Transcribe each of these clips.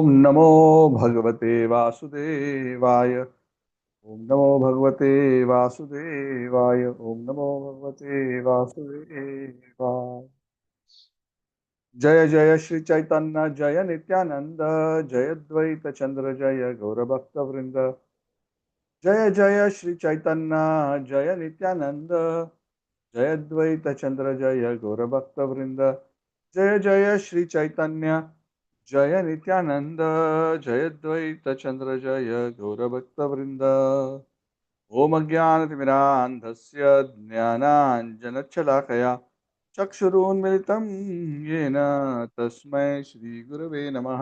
नमो भगवते वासुदेवाय। ओम नमो भगवते वासुदेवाय। ओम नमो भगवते वासुदेवाय। जय जय श्री चैतन्य जय नित्यानंद। जय द्वैत चंद्र जय गौरभक्त वृंद। जय जय श्री चैतन्य जय नित्यानंद। जय द्वैत चंद्र जय गौरभक्त वृंद। जय जय श्री चैतन्य जय नित्यानंद। जय द्वैत चंद्र जय गौरभक्त वृंद। ओम अज्ञानतिमिरान्धस्य ज्ञानाञ्जनशलाकया चक्षुरुन्मिलितं येन तस्मै श्रीगुरवे नमः।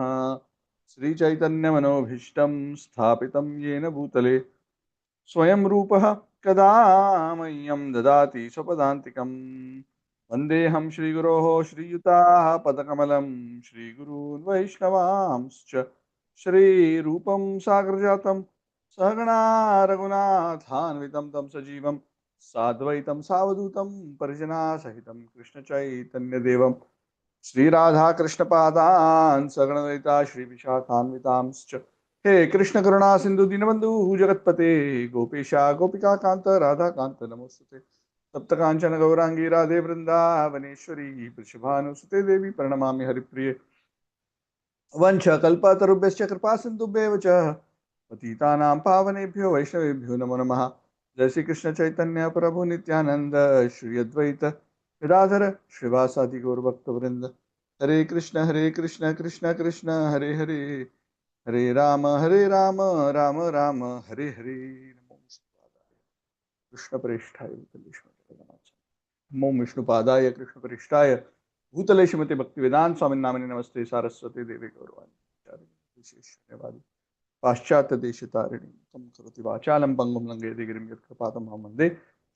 श्रीचैतन्यमनोभीष्टं स्थापितं येन भूतले स्वयं रूपः कदा मह्यं ददाति स्वपदान्तिकम्। वन्देऽहं श्रीगुरोः श्रीयुताः पदकमलं श्रीगुरून् वैष्णवांश्च श्रीरूपं साग्रजातं सहगणा रघुनाथान्वितं तं सजीवं साद्वैतं सावधूतं परिजनासहितं कृष्णचैतन्यदेवं श्रीराधाकृष्णपादान् सगणललिता श्रीविशाखान्वितांश्च। हे कृष्ण करुणा सिंधु दीनबंधु जगतपते गोपेशा गोपिका कांत राधा कांत नमोस्तुते। तप्त कांचन गौरांगी राधे वृंदावनेश्वरी वृषभानुसुते देवी प्रणमामि हरिप्रिये। वंश कल्पतरुभ्यश्च कृपा सिंधुभ्येव च पतितानां पावनेभ्यो वैष्णवेभ्यो नमो नमः। जय श्री कृष्ण चैतन्य प्रभु नित्यानंद श्री अद्वैत गदाधर श्रीवासादि गौरभक्त वृंद। हरे कृष्ण कृष्ण कृष्ण हरे हरे हरे राम राम राम हरे हरे। नमो कृष्ण प्रेष्ठाय नमो विष्णुपादाय कृष्ण प्रेष्ठाय भूतले श्रीमते भक्ति वेदांत स्वामी नामिने नमस्ते सारस्वती देवी गौरवाणी विशेष धन्यवाद। पाश्चात्य देश तारिणी तम करोति वाचालम पंगुम लंघयते गिरिं यत्कृपातमहं वन्दे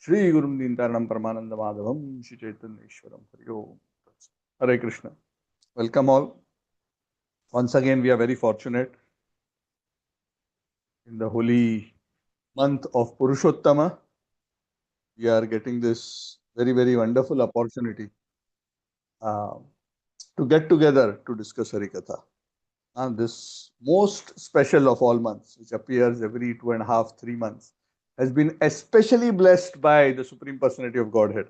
श्री गुरुं दीनतारिणं परमानंद माधवम श्री चैतन्येश्वरम। हरि ओम। हरे Krishna. Welcome all. Once again we are very fortunate in the holy month of Purushottama. We are getting this very wonderful opportunity uh, to get together to discuss Harikatha. And this most special of all months, which appears every 2.5, 3 months, has been especially blessed by the Supreme Personality of Godhead.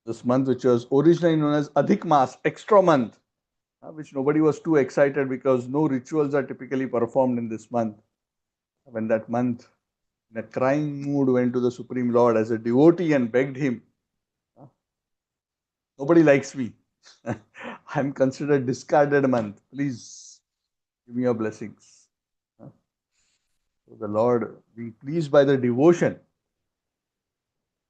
This month, which was originally known as Adhik Mas, extra month, which nobody was too excited because no rituals are typically performed in this month. When that month, in a crying mood, went to the Supreme Lord as a devotee and begged him, nobody likes me. I'm considered discarded month. Please give me your blessings. So the Lord, being pleased by the devotion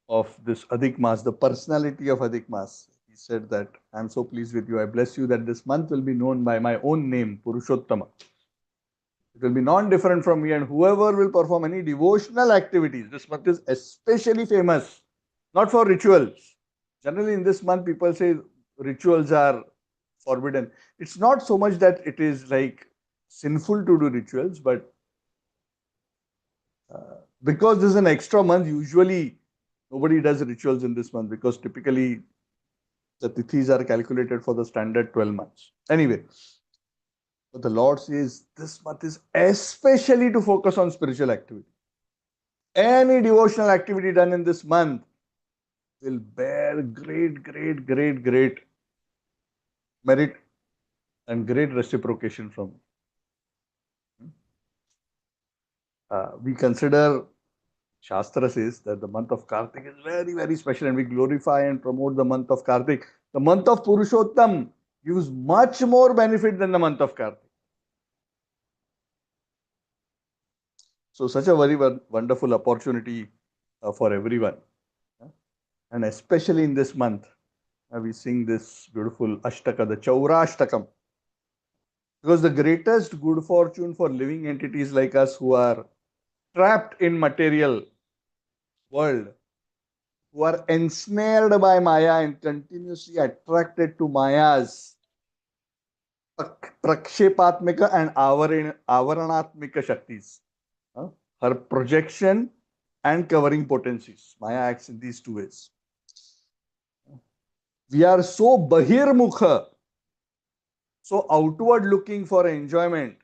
of this Adhik Mas, the personality of Adhik Mas, he said that I'm so pleased with you. I bless you that this month will be known by my own name, Purushottama. It will be non-different from me, and whoever will perform any devotional activities, this month is especially famous, not for rituals. Generally, in this month, people say rituals are forbidden. It's not so much that it is like sinful to do rituals, but because this is an extra month, usually nobody does rituals in this month because typically the tithis are calculated for the standard 12 months. Anyway, what the Lord says, this month is especially to focus on spiritual activity. Any devotional activity done in this month will bear great merit and great reciprocation from it. We consider, Shastra says that the month of Kartik is very special, and we glorify and promote the month of Kartik. The month of Purushottam gives much more benefit than the month of Kartik. So such a very wonderful opportunity for everyone. And especially in this month, we sing this beautiful Ashtaka, the Chaurashtakam. Because the greatest good fortune for living entities like us who are trapped in material world, who are ensnared by Maya and continuously attracted to Maya's prakshepatmika and avaranatmika shaktis. Her projection and covering potencies. Maya acts in these two ways. We are so bahirmukha so outward looking for enjoyment,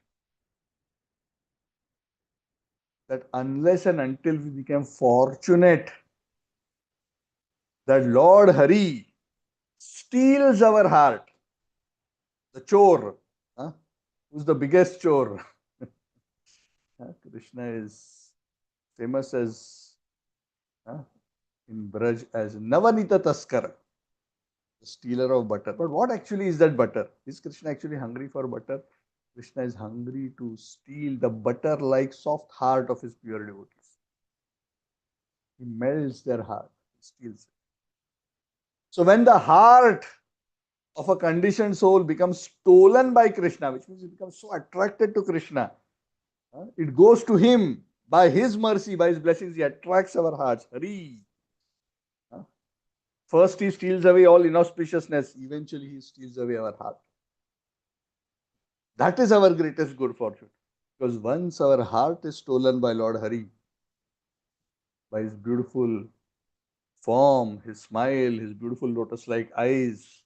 that unless and until we become fortunate that Lord Hari steals our heart, the chore, huh? Who's the biggest chore? Krishna is famous as uh, in Vraj as Navanita Taskar, the stealer of butter. But what actually is that butter? Is Krishna actually hungry for butter? Krishna is hungry to steal the butter like soft heart of his pure devotees. He melts their heart, he steals it. So when the heart of a conditioned soul becomes stolen by Krishna, which means it becomes so attracted to Krishna, it goes to him by his mercy, by his blessings, he attracts our hearts. Hari. First, he steals away all inauspiciousness, eventually, he steals away our heart. That is our greatest good fortune. Because once our heart is stolen by Lord Hari, by his beautiful form, his smile, his beautiful lotus like eyes,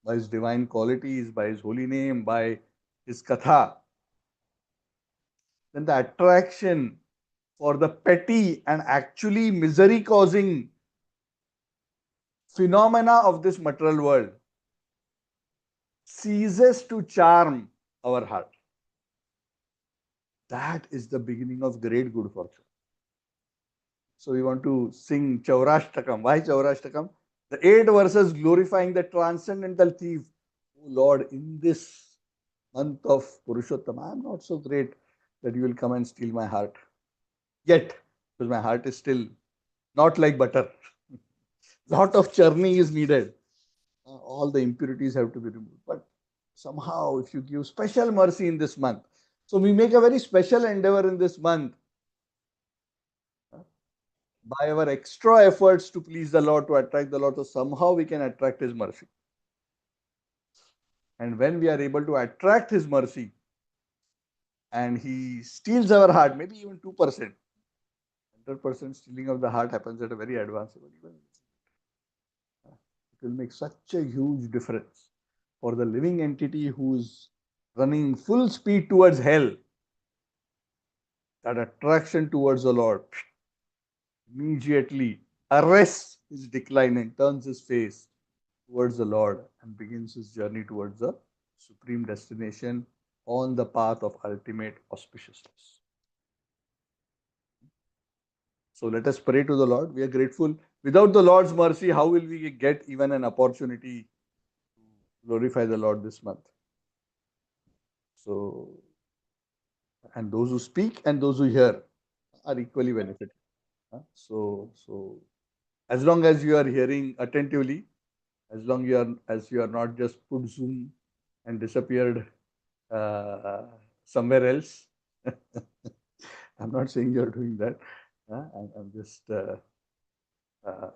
by his divine qualities, by his holy name, by his katha, then the attraction for the petty and actually misery causing phenomena of this material world ceases to charm our heart. That is the beginning of great good fortune. So we want to sing Chaurashtakam. Why Chaurashtakam? The 8 verses glorifying the transcendental thief. Oh Lord, in this month of Purushottam, I am not so great that you will come and steal my heart. Yet, because my heart is still not like butter. Lot of churning is needed. All the impurities have to be removed. But somehow, if you give special mercy in this month, so we make a very special endeavor in this month by our extra efforts to please the Lord, to attract the Lord, so somehow we can attract His mercy. And when we are able to attract His mercy and He steals our heart, maybe even 2%, 100% stealing of the heart happens at a very advanced level. It will make such a huge difference for the living entity who's running full speed towards hell. That attraction towards the Lord immediately arrests his decline and turns his face towards the Lord and begins his journey towards the supreme destination on the path of ultimate auspiciousness. So let us pray to the Lord. We are grateful. Without the Lord's mercy, how will we get even an opportunity to glorify the Lord this month? So, and those who speak and those who hear are equally benefited. So as long as you are hearing attentively, as long as you are not just put Zoom and disappeared somewhere else. I'm not saying you're doing that. I'm just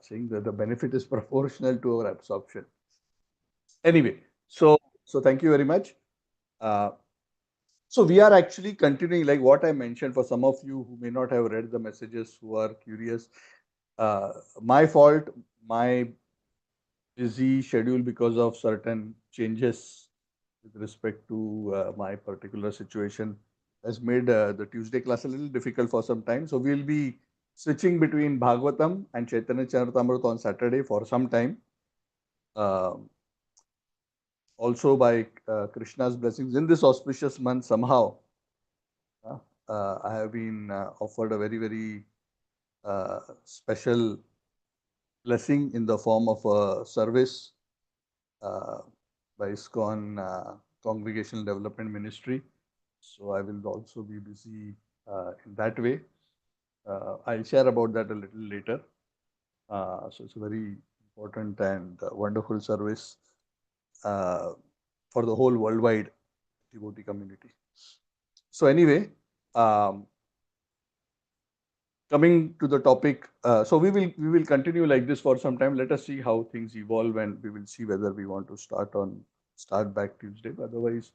saying that the benefit is proportional to our absorption. Anyway, so thank you very much. So we are actually continuing, like what I mentioned, for some of you who may not have read the messages, who are curious. My fault, my busy schedule because of certain changes with respect to my particular situation has made the Tuesday class a little difficult for some time. So we'll be switching between Bhagavatam and Chaitanya Charitamrita on Saturday for some time. Also by Krishna's blessings in this auspicious month, somehow I have been offered a very, very special blessing in the form of a service by ISKCON Congregational Development Ministry. So I will also be busy in that way. I'll share about that a little later. So it's a very important and wonderful service for the whole worldwide devotee community. So anyway, coming to the topic, so we will continue like this for some time. Let us see how things evolve, and we will see whether we want to start back Tuesday. But otherwise,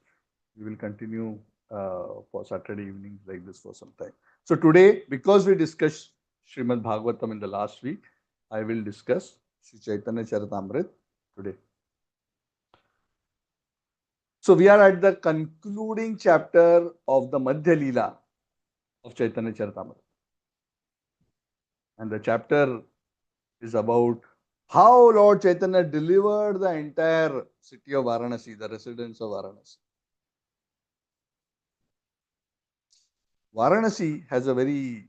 we will continue for Saturday evenings like this for some time. So today, because we discussed Srimad Bhagavatam in the last week, I will discuss Sri Chaitanya Charitamrita today. So we are at the concluding chapter of the Madhya Lila of Chaitanya Charitamrita. And the chapter is about how Lord Chaitanya delivered the entire city of Varanasi, the residents of Varanasi. Varanasi has a very,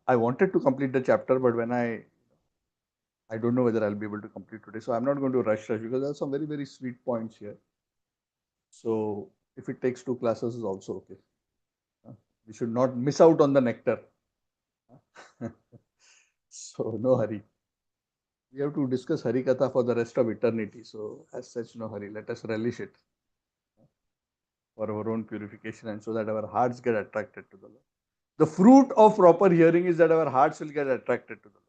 I wanted to complete the chapter, but when I don't know whether I'll be able to complete today. So I'm not going to rush because there are some very, very sweet points here. So if it takes 2 classes is also okay. We should not miss out on the nectar. So no hurry. We have to discuss Hari Katha for the rest of eternity. So as such, no hurry. Let us relish it for our own purification and so that our hearts get attracted to the Lord. The fruit of proper hearing is that our hearts will get attracted to the Lord.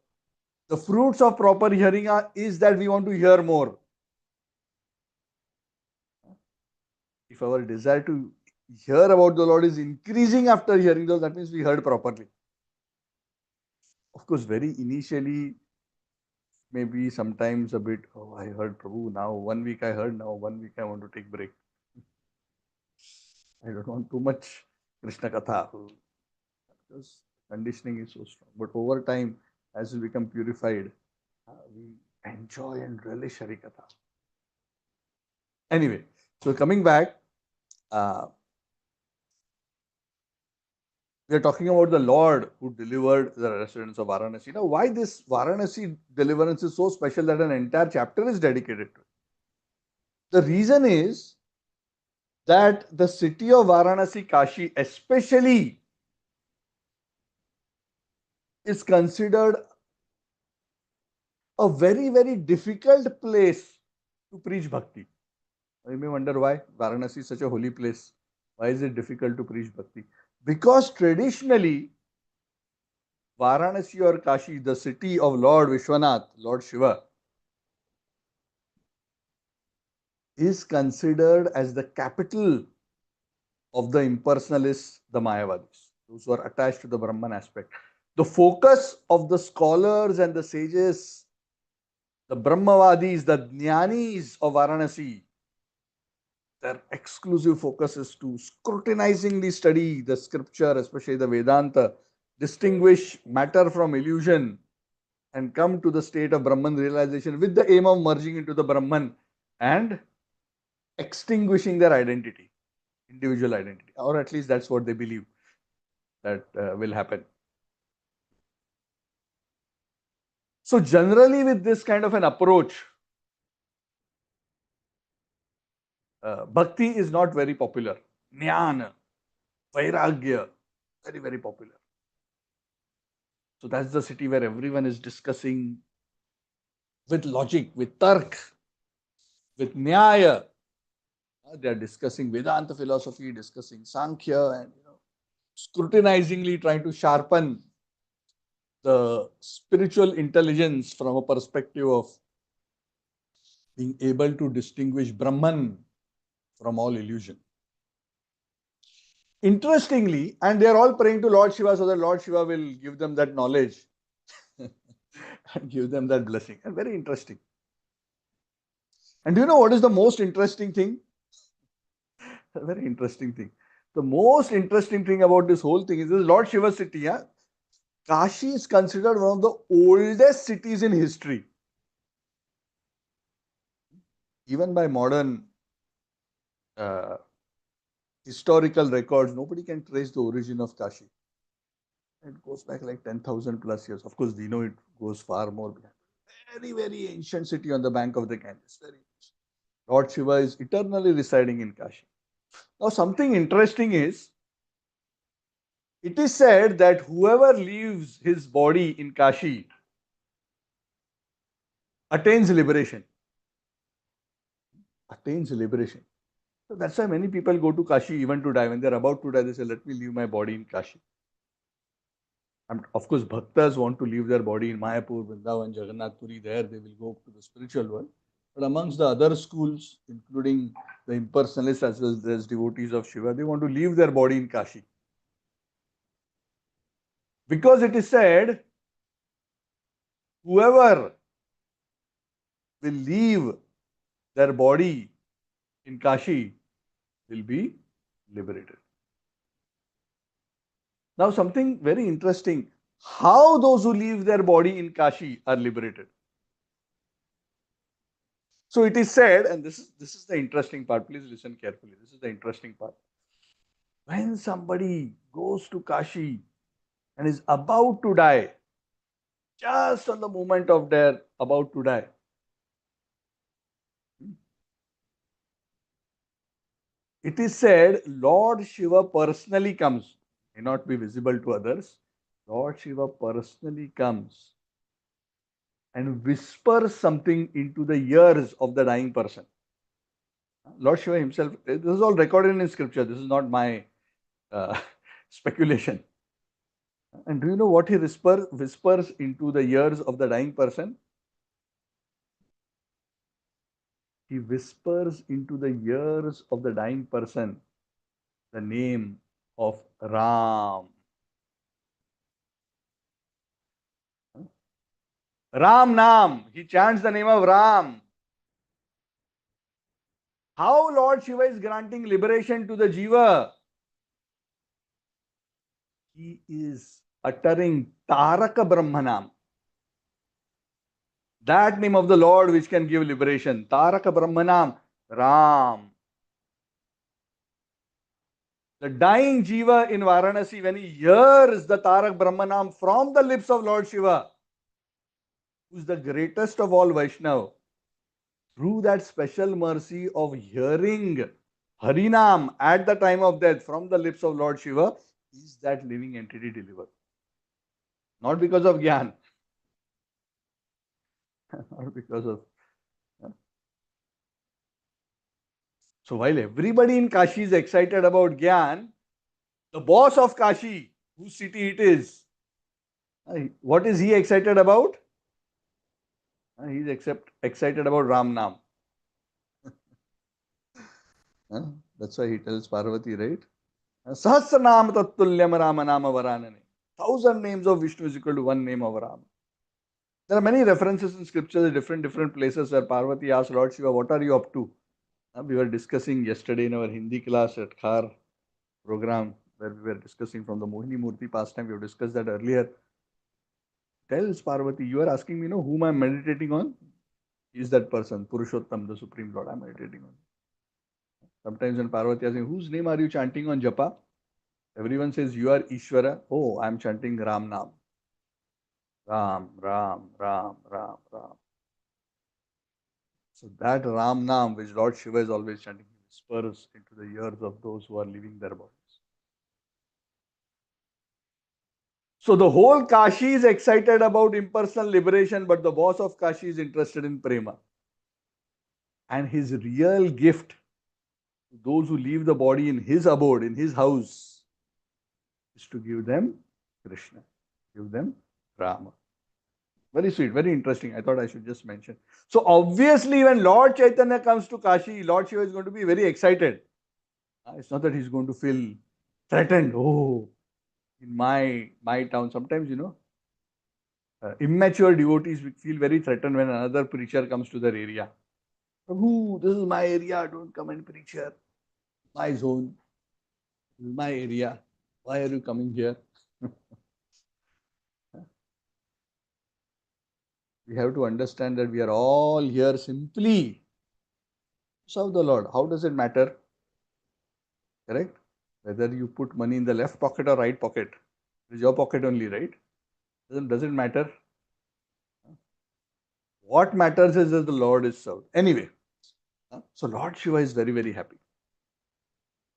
The fruits of proper hearing is that we want to hear more. If our desire to hear about the Lord is increasing after hearing those, that means we heard properly. Of course, very initially, maybe sometimes a bit, oh, I heard Prabhu, now 1 week I heard, now 1 week I want to take break. I don't want too much Krishna Katha because conditioning is so strong. But over time, as we become purified, we enjoy and relish Hari Katha. Anyway, so coming back, we are talking about the Lord who delivered the residents of Varanasi. Now, why this Varanasi deliverance is so special that an entire chapter is dedicated to it? The reason is that the city of Varanasi, Kashi, especially, is considered a very, very difficult place to preach bhakti. You may wonder why Varanasi is such a holy place. Why is it difficult to preach bhakti? Because traditionally, Varanasi or Kashi, the city of Lord Vishwanath, Lord Shiva, is considered as the capital of the impersonalists, the Mayavadis, those who are attached to the Brahman aspect. The focus of the scholars and the sages, the Brahmavadis, the Jnanis of Varanasi, their exclusive focus is to scrutinizingly study the scripture, especially the Vedanta, distinguish matter from illusion, and come to the state of Brahman realization with the aim of merging into the Brahman and extinguishing their identity, individual identity, or at least that's what they believe that will happen. So generally with this kind of an approach, bhakti is not very popular. Jnana, vairagya, very, very popular. So that's the city where everyone is discussing with logic, with tark, with nyaya. They are discussing Vedanta philosophy, discussing Sankhya, and scrutinizingly trying to sharpen the spiritual intelligence from a perspective of being able to distinguish Brahman from all illusion. Interestingly, and they are all praying to Lord Shiva so that Lord Shiva will give them that knowledge and give them that blessing. And very interesting. And do you know what is the most interesting thing? A very interesting thing. The most interesting thing about this whole thing is this Lord Shiva city. Yeah? Kashi is considered one of the oldest cities in history. Even by modern historical records, nobody can trace the origin of Kashi. It goes back like 10,000 plus years. Of course, we know it goes far more back. Very, very ancient city on the bank of the Ganges. Very ancient. Lord Shiva is eternally residing in Kashi. Now, something interesting is, it is said that whoever leaves his body in Kashi attains liberation. Attains liberation. So that's why many people go to Kashi even to die. When they're about to die, they say, let me leave my body in Kashi. And of course, bhaktas want to leave their body in Mayapur, Vrindavan, Jagannath Puri. There they will go to the spiritual world. But amongst the other schools, including the impersonalists as well as devotees of Shiva, they want to leave their body in Kashi. Because it is said, whoever will leave their body in Kashi will be liberated. Now, something very interesting. How those who leave their body in Kashi are liberated. So it is said, and this is the interesting part. Please listen carefully. This is the interesting part. When somebody goes to Kashi and is about to die, just on the moment of their about to die, it is said Lord Shiva personally comes, may not be visible to others. Lord Shiva personally comes and whispers something into the ears of the dying person. Lord Shiva himself, this is all recorded in scripture. This is not my speculation. And do you know what he whispers into the ears of the dying person? He whispers into the ears of the dying person the name of Ram. Ram Nam. He chants the name of Ram. How Lord Shiva is granting liberation to the Jiva? He is uttering Taraka Brahmanam. That name of the Lord which can give liberation. Taraka Brahmanam, Ram. The dying Jiva in Varanasi, when he hears the Tarak Brahmanam from the lips of Lord Shiva, who is the greatest of all Vaishnav, through that special mercy of hearing Harinam at the time of death from the lips of Lord Shiva, is that living entity delivered. Not because of Gyan, not because of. So while everybody in Kashi is excited about Gyan, the boss of Kashi, whose city it is, what is he excited about? He is excited about Ram Nam. That's why he tells Parvati, right? Sahasranam Tattulyam Rama Nama Varanane. 1,000 names of Vishnu is equal to one name of Ram. There are many references in scripture at different places where Parvati asked Lord Shiva, what are you up to? We were discussing yesterday in our Hindi class at Khar program, where we were discussing from the Mohini Murti pastime. We have discussed that earlier. Tells Parvati, you are asking me, whom I am meditating on? Is that person, Purushottam, the Supreme Lord, I am meditating on. Sometimes when Parvati asks, whose name are you chanting on Japa? Everyone says, you are Ishvara. Oh, I am chanting Ram Nam. Ram, Ram, Ram, Ram, Ram. So that Ram Nam, which Lord Shiva is always chanting, whispers into the ears of those who are leaving their bodies. So the whole Kashi is excited about impersonal liberation, but the boss of Kashi is interested in Prema. And his real gift to those who leave the body in his abode, in his house, is to give them Krishna, give them Rama. Very sweet, very interesting. I thought I should just mention. So obviously when Lord Chaitanya comes to Kashi, Lord Shiva is going to be very excited. It's not that he's going to feel threatened. Oh, in my town, sometimes, immature devotees feel very threatened when another preacher comes to their area. Prabhu, this is my area, don't come and preach here. My zone, this is my area. Why are you coming here? We have to understand that we are all here simply to serve the Lord. How does it matter? Correct? Whether you put money in the left pocket or right pocket. It is your pocket only, right? Doesn't matter. What matters is that the Lord is served. Anyway, so Lord Shiva is very, very happy.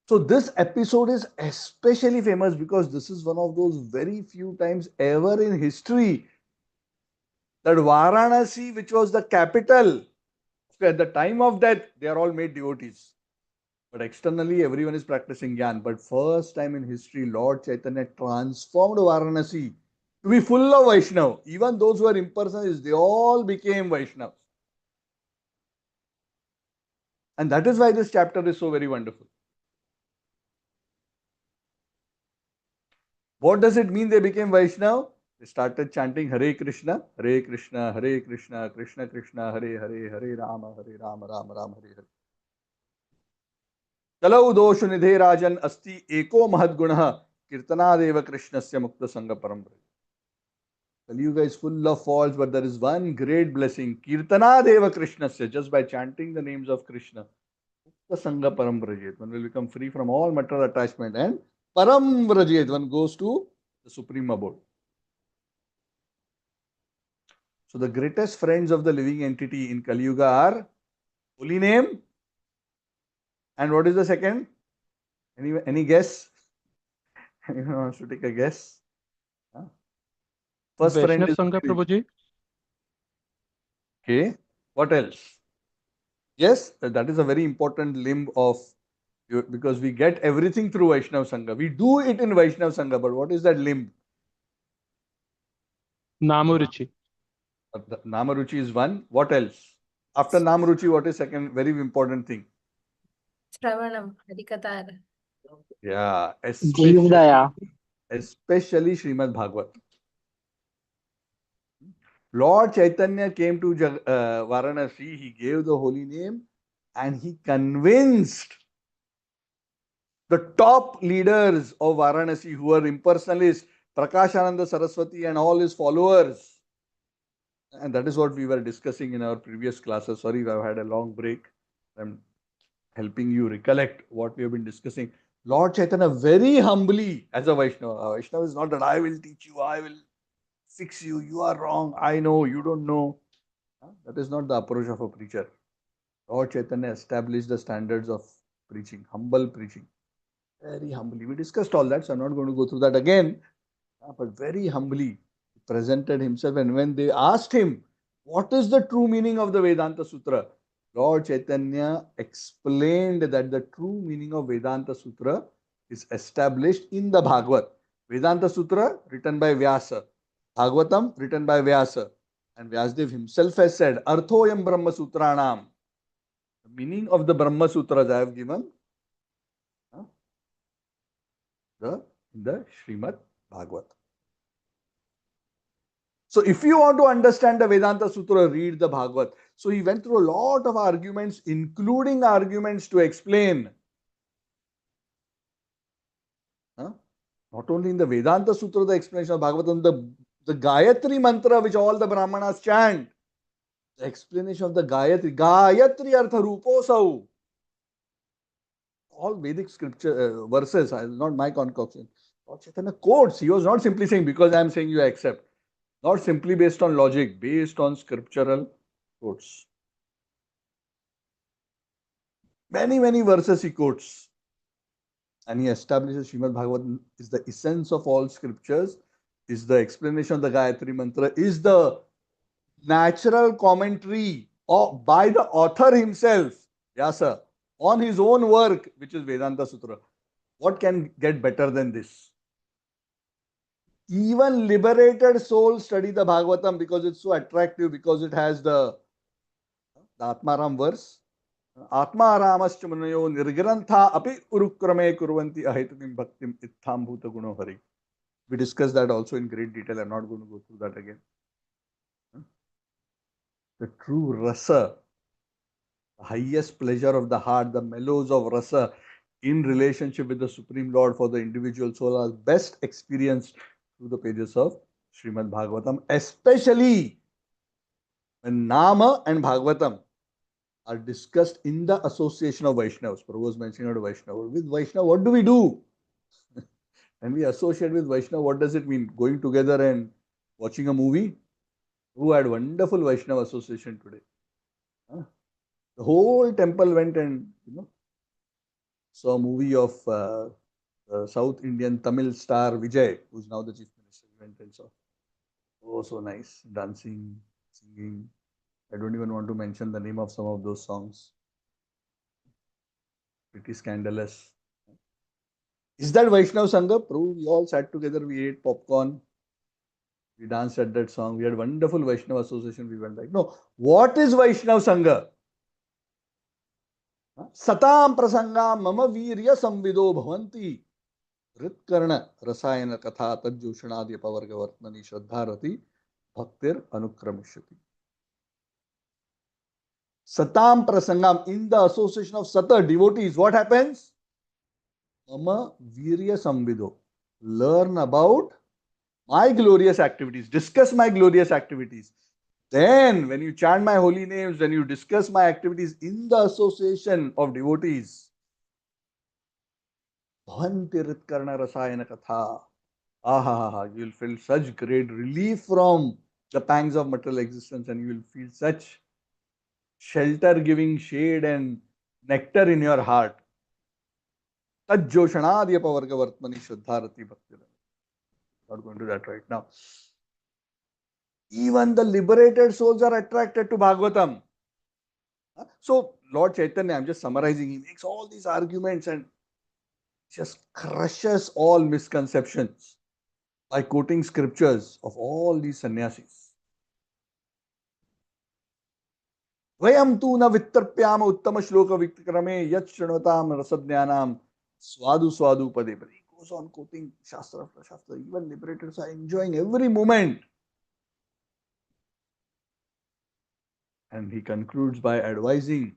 So this episode is especially famous because this is one of those very few times ever in history that Varanasi, which was the capital, at the time of death, they are all made devotees. But externally, everyone is practicing Gyan. But first time in history, Lord Chaitanya transformed Varanasi to be full of Vaishnav. Even those who are impersonalists, they all became Vaishnavas. And that is why this chapter is so very wonderful. What does it mean they became Vaishnav? They started chanting Hare Krishna, Hare Krishna, Hare Krishna, Krishna Krishna, Hare Hare, Hare Rama, Rama Rama, Hare Hare. चलौ दोष निधे राजन अस्ति एको महद्गुणः कीर्तनादेव कृष्णस्य मुक्त संग परम Braj. Kaliyuga is full of faults, but there is one great blessing. Kirtanadeva Krishnasya, just by chanting the names of Krishna. The Sangha Param Vrajet. One will become free from all material attachment. And Param Vrajet, one goes to the Supreme Abode. So the greatest friends of the living entity in Kali Yuga are holy name. And what is the second? Any guess? Anyone wants to take a guess? First friend Vaishnav is संघ holy Prabhu name. Ji. Okay. What else? Yes, that is a very important limb of, because we get everything through Vaishnav Sangha. We do it in Vaishnav Sangha, but what is that limb? नामरुचि. Namaruchi is one. What else? After Namaruchi, what is second very important thing? Shravanam, Harikatar. Yeah, Jivdaya. especially Srimad Bhagavad. Lord Chaitanya came to Varanasi, he gave the holy name and he convinced the top leaders of Varanasi who were impersonalists, Prakashananda Saraswati and all his followers. And that is what we were discussing in our previous classes. Sorry, I've had a long break. I'm helping you recollect what we have been discussing. Lord Chaitanya very humbly as a Vaishnava. Vaishnava is not that I will teach you, I will fix you, you are wrong, I know, you don't know. That is not the approach of a preacher. Lord Chaitanya established the standards of preaching, humble preaching. Very humbly. We discussed all that, so I'm not going to go through that again. But very humbly presented himself. And when they asked him, what is the true meaning of the Vedanta Sutra? Lord Chaitanya explained that the true meaning of Vedanta Sutra is established in the Bhagavad. Vedanta Sutra written by Vyasa. Bhagavatam written by Vyasa. And Vyasadeva himself has said, Arthoyam Brahma Sutranam. The meaning of the Brahma Sutras I have given in the Srimad Bhagavad. So if you want to understand the Vedanta Sutra, read the Bhagavad. So he went through a lot of arguments, including arguments to explain. Not only in the Vedanta Sutra, the explanation of Bhagavatam, the Gayatri mantra which all the Brahmanas chant, the explanation of the Gayatri Artha Ruposau. All Vedic scripture verses, not my concoction. Lord Chaitanya quotes. He was not simply saying, because I am saying you accept. Not simply based on logic, based on scriptural quotes. Many, many verses he quotes. And he establishes Srimad Bhagavatam is the essence of all scriptures, is the explanation of the Gayatri Mantra, is the natural commentary by the author himself, Vyasa, on his own work, which is Vedanta Sutra. What can get better than this? Even liberated souls study the Bhagavatam because it's so attractive, because it has the Atmaram verse. Atmaramascha munayo nirgrantha api urukrame kurvanti ahitukim bhaktim itham bhuta guno hari. We discussed that also in great detail. I'm not going to go through that again. The true rasa, the highest pleasure of the heart, the mellows of rasa in relationship with the Supreme Lord for the individual soul are best experienced through the pages of Srimad Bhagavatam, especially when Nama and Bhagavatam are discussed in the association of Vaishnavas. Prabhu was mentioning about Vaishnava. With Vaishnava, what do we do? When we associate with Vaishnava, what does it mean? Going together and watching a movie? Who had wonderful Vaishnava association today? The whole temple went and saw a movie of South Indian Tamil star Vijay, who's now the chief minister. He went and saw. Oh, so nice. Dancing, singing. I don't even want to mention the name of some of those songs. Pretty scandalous. Is that Vaishnav Sangha? Prabhu, we all sat together, we ate popcorn, we danced at that song, we had wonderful Vaishnav association, we went back. No, what is Vaishnav Sangha? Satam prasanga mama virya samvido bhavanti ritkarna rasayana katha tajjushanadya pavarga vartmani shraddharati bhaktir anukramishati. Satam prasangam, in the association of Sata devotees, what happens? Mama virya samvido. Learn about my glorious activities. Discuss my glorious activities. Then, when you chant my holy names, when you discuss my activities in the association of devotees, bhavanti ritkarna rasayana katha. You will feel such great relief from the pangs of material existence, and you will feel such shelter giving shade and nectar in your heart. Tajjoshanadyapavargavartmani Shraddharati Bhakti. Not going to that right now. Even the liberated souls are attracted to Bhagavatam. So, Lord Chaitanya, I'm just summarizing, he makes all these arguments and just crushes all misconceptions by quoting scriptures of all these sannyasis. Vayam tu na vittarpyam uttama shloka vikrame yat shrinotam rasadnyanam swadu swadu pade pade. He goes on quoting Shastra after Shastra. Even liberators are enjoying every moment. And he concludes by advising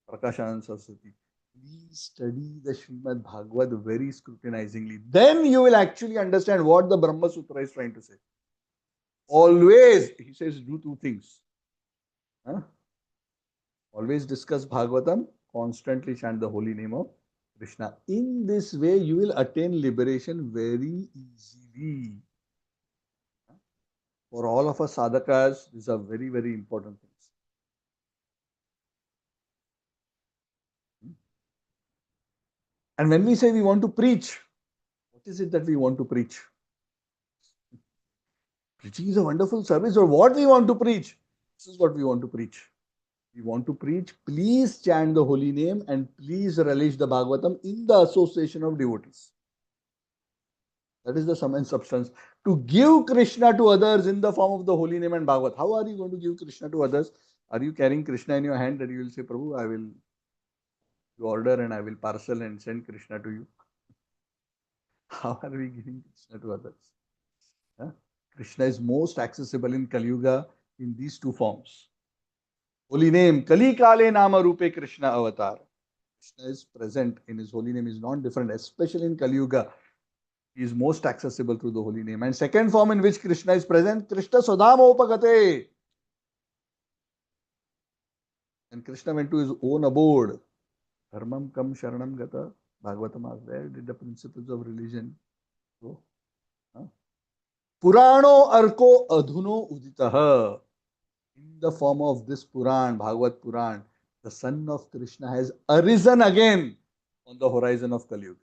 Prakashanand Saraswati, please study the Srimad Bhagavad very scrutinizingly. Then you will actually understand what the Brahma Sutra is trying to say. Always, he says, do two things. Huh? Always discuss Bhagavatam, constantly chant the holy name of Krishna. In this way, you will attain liberation very easily. For all of us sadhakas, these are very, very important things. And when we say we want to preach, what is it that we want to preach? Preaching is a wonderful service, or what we want to preach? This is what we want to preach. We want to preach, please chant the holy name and please relish the Bhagavatam in the association of devotees. That is the sum and substance. To give Krishna to others in the form of the holy name and Bhagavat. How are you going to give Krishna to others? Are you carrying Krishna in your hand that you will say, Prabhu, I will order and I will parcel and send Krishna to you? How are we giving Krishna to others? Huh? Krishna is most accessible in Kali Yuga in these two forms. Holy name, Kali Kale Nama Rupe Krishna Avatar. Krishna is present in his holy name, is not different, especially in Kali Yuga. He is most accessible through the holy name. And second form in which Krishna is present, Krishna Swadhama Upagate. And Krishna went to his own abode. Dharmam Kam Sharanam Gata. Bhagavatam was there, did the principles of religion. So, Purano Arko Adhuno Uditaha. In the form of this Puran, Bhagavad Puran, the son of Krishna has arisen again on the horizon of Kali Yuga.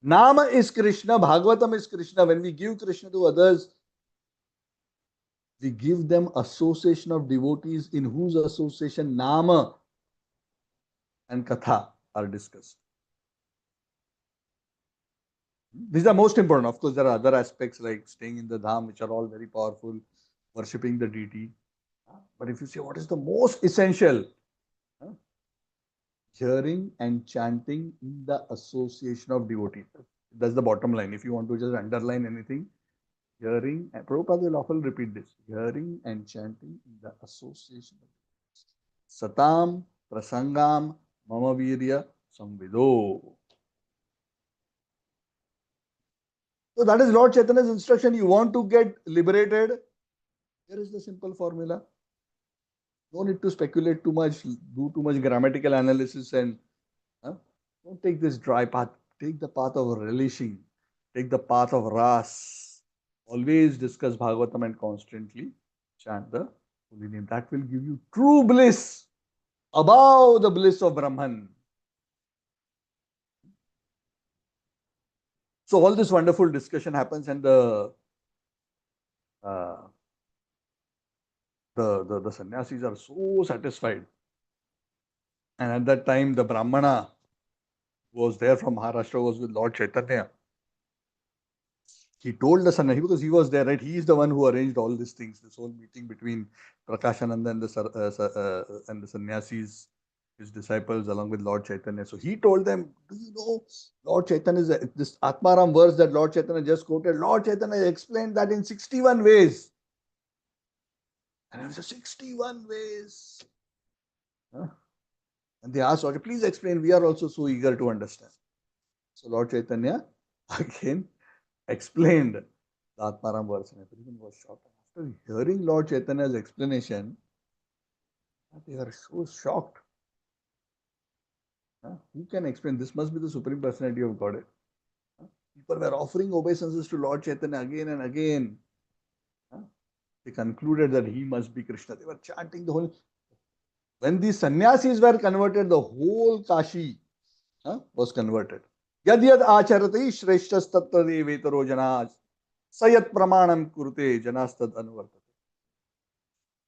Nama is Krishna, Bhagavatam is Krishna. When we give Krishna to others, we give them association of devotees in whose association Nama and Katha are discussed. These are most important. Of course, there are other aspects like staying in the Dham, which are all very powerful, worshipping the deity. But if you say what is the most essential, hearing and chanting in the association of devotees. That's the bottom line. If you want to just underline anything, hearing, and Prabhupada will often repeat this, hearing and chanting in the association of devotees. Satam, prasangam, mama virya, samvido. So that is Lord Chaitanya's instruction. You want to get liberated? Here is the simple formula. No need to speculate too much, do too much grammatical analysis, and don't take this dry path. Take the path of relishing. Take the path of ras. Always discuss Bhagavatam and constantly chant the holy name. That will give you true bliss above the bliss of Brahman. So all this wonderful discussion happens, and the sannyasis are so satisfied. And at that time, the Brahmana who was there from Maharashtra was with Lord Chaitanya. He told the sannyasi, because he was there, right? He is the one who arranged all these things, this whole meeting between Prakashananda and the sannyasis, his disciples, along with Lord Chaitanya. So he told them, do you know, Lord Chaitanya, this Atmaram verse that Lord Chaitanya just quoted, Lord Chaitanya explained that in 61 ways. And I said, 61 ways. And And they asked Lord, please explain, we are also so eager to understand. So Lord Chaitanya again explained the Atmaram verse and everyone was shocked. After hearing Lord Chaitanya's explanation, they are so shocked. Who can explain? This must be the Supreme Personality of Godhead. People were offering obeisances to Lord Chaitanya again and again. They concluded that he must be Krishna. They were chanting the whole. When these sannyasis were converted, the whole Kashi was converted. Yad yad acharati shreshtas tattva devetaro janas sayat pramanam kurute janas tad anuvartate.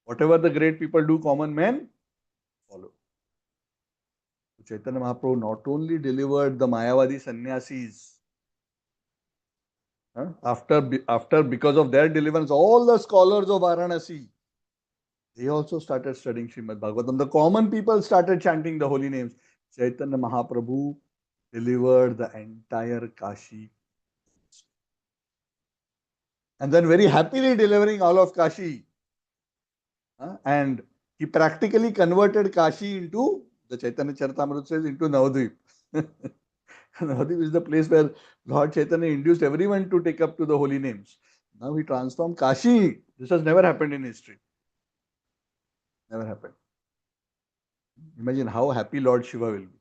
Whatever the great people do, common men follow. Chaitanya Mahaprabhu not only delivered the Mayavadi sannyasis, after because of their deliverance, all the scholars of Varanasi, they also started studying Srimad Bhagavatam. The common people started chanting the holy names. Chaitanya Mahaprabhu delivered the entire Kashi. And then very happily delivering all of Kashi. And he practically converted Kashi into, the Chaitanya Charitamrita says, into Navadvip. Navadvip is the place where Lord Chaitanya induced everyone to take up to the holy names. Now he transformed Kashi. This has never happened in history. Never happened. Imagine how happy Lord Shiva will be.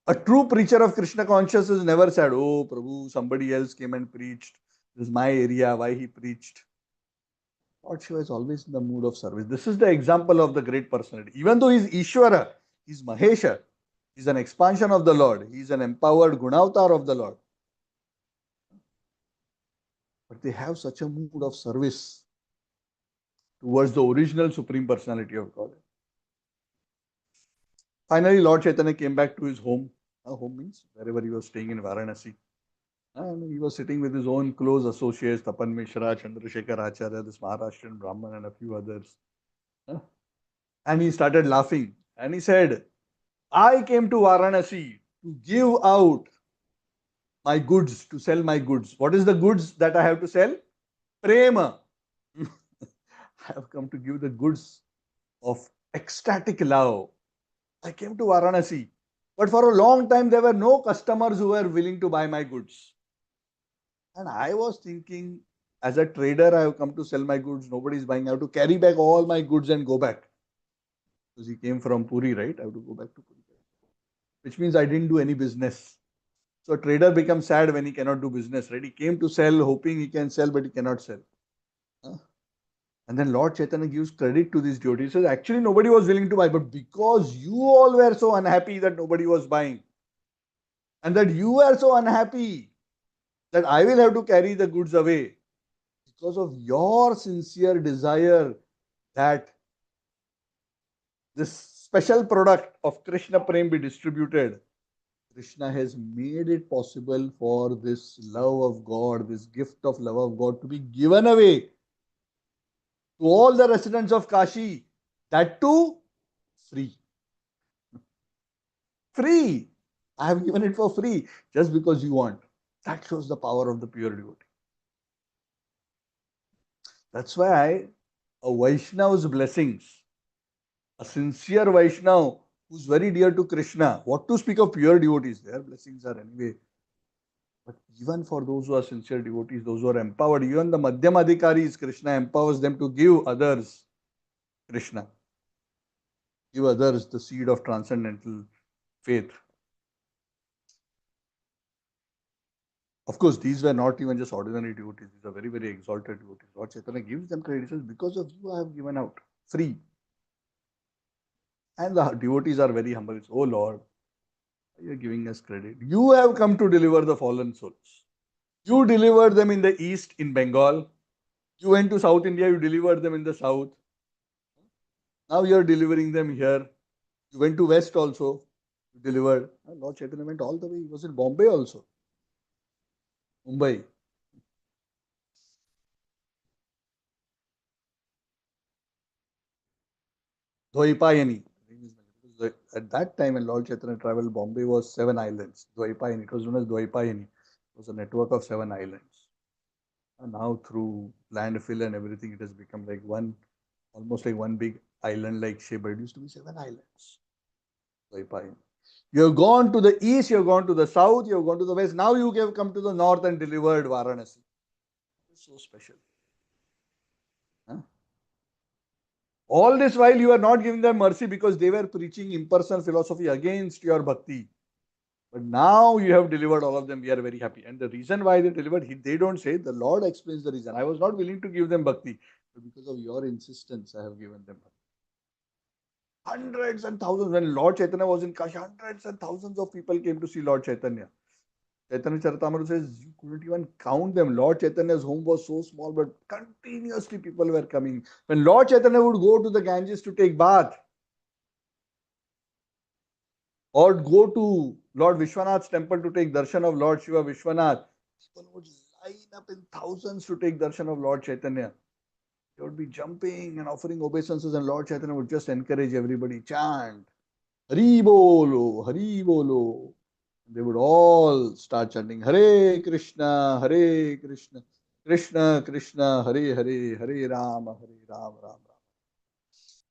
A true preacher of Krishna consciousness never said, oh Prabhu, somebody else came and preached. This is my area, why he preached. Lord Shiva is always in the mood of service. This is the example of the great personality. Even though he is Ishvara, he is Mahesha, he is an expansion of the Lord, he is an empowered Gunavatar of the Lord. But they have such a mood of service towards the original Supreme Personality of God. Finally, Lord Chaitanya came back to his home. Home means wherever he was staying in Varanasi. And he was sitting with his own close associates, Tapan Mishra, Chandrasekhar Acharya, this Maharashtrian Brahman, and a few others. And he started laughing. And he said, I came to Varanasi to give out my goods, to sell my goods. What is the goods that I have to sell? Prema. I have come to give the goods of ecstatic love. I came to Varanasi. But for a long time, there were no customers who were willing to buy my goods. And I was thinking, as a trader, I have come to sell my goods. Nobody is buying. I have to carry back all my goods and go back. Because he came from Puri, right? I have to go back to Puri. Which means I didn't do any business. So a trader becomes sad when he cannot do business, right? He came to sell, hoping he can sell, but he cannot sell. And then Lord Chaitanya gives credit to these devotees. He says, actually nobody was willing to buy, but because you all were so unhappy that nobody was buying, and that you were so unhappy that I will have to carry the goods away, because of your sincere desire that this special product of Krishna Prem be distributed, Krishna has made it possible for this love of God, this gift of love of God to be given away to all the residents of Kashi, that too free. Free. I have given it for free just because you want. That shows the power of the pure devotee. That's why a Vaishnava's blessings, a sincere Vaishnava who's very dear to Krishna, what to speak of pure devotees, their blessings are anyway. But even for those who are sincere devotees, those who are empowered, even the Madhyamadhikaris, Krishna empowers them to give others Krishna, give others the seed of transcendental faith. Of course, these were not even just ordinary devotees. These are very, very exalted devotees. Lord Chaitanya gives them credit. He says, because of you, I have given out free. And the devotees are very humble. It's, oh Lord, you are giving us credit. You have come to deliver the fallen souls. You delivered them in the east, in Bengal. You went to South India, you delivered them in the south. Now you are delivering them here. You went to west also, you delivered. Lord Chaitanya went all the way. He was in Bombay also. Mumbai. Dvaipayani. At that time when Lord Chaitanya traveled, Bombay was 7 islands. Dvaipayani. It was known as Dvaipayani. It was a network of 7 islands. And now through landfill and everything, it has become like almost like one big island like shape, but it used to be 7 islands. You have gone to the east, you have gone to the south, you have gone to the west. Now you have come to the north and delivered Varanasi. It's so special. Huh? All this while you are not giving them mercy because they were preaching impersonal philosophy against your bhakti. But now you have delivered all of them. We are very happy. And the reason why they delivered, they don't say. The Lord explains the reason. I was not willing to give them bhakti. But because of your insistence, I have given them bhakti. Hundreds and thousands. When Lord Chaitanya was in Kashi, hundreds and thousands of people came to see Lord Chaitanya. Chaitanya Charitamrita says you couldn't even count them. Lord Chaitanya's home was so small, but continuously people were coming. When Lord Chaitanya would go to the Ganges to take bath, or go to Lord Vishwanath's temple to take darshan of Lord Shiva Vishwanath, people would line up in thousands to take darshan of Lord Chaitanya. They would be jumping and offering obeisances, and Lord Chaitanya would just encourage everybody, chant, Hari Bolo, Hari Bolo. They would all start chanting, Hare Krishna, Krishna Krishna, Hare Hare, Hare Rama, Ram Ram.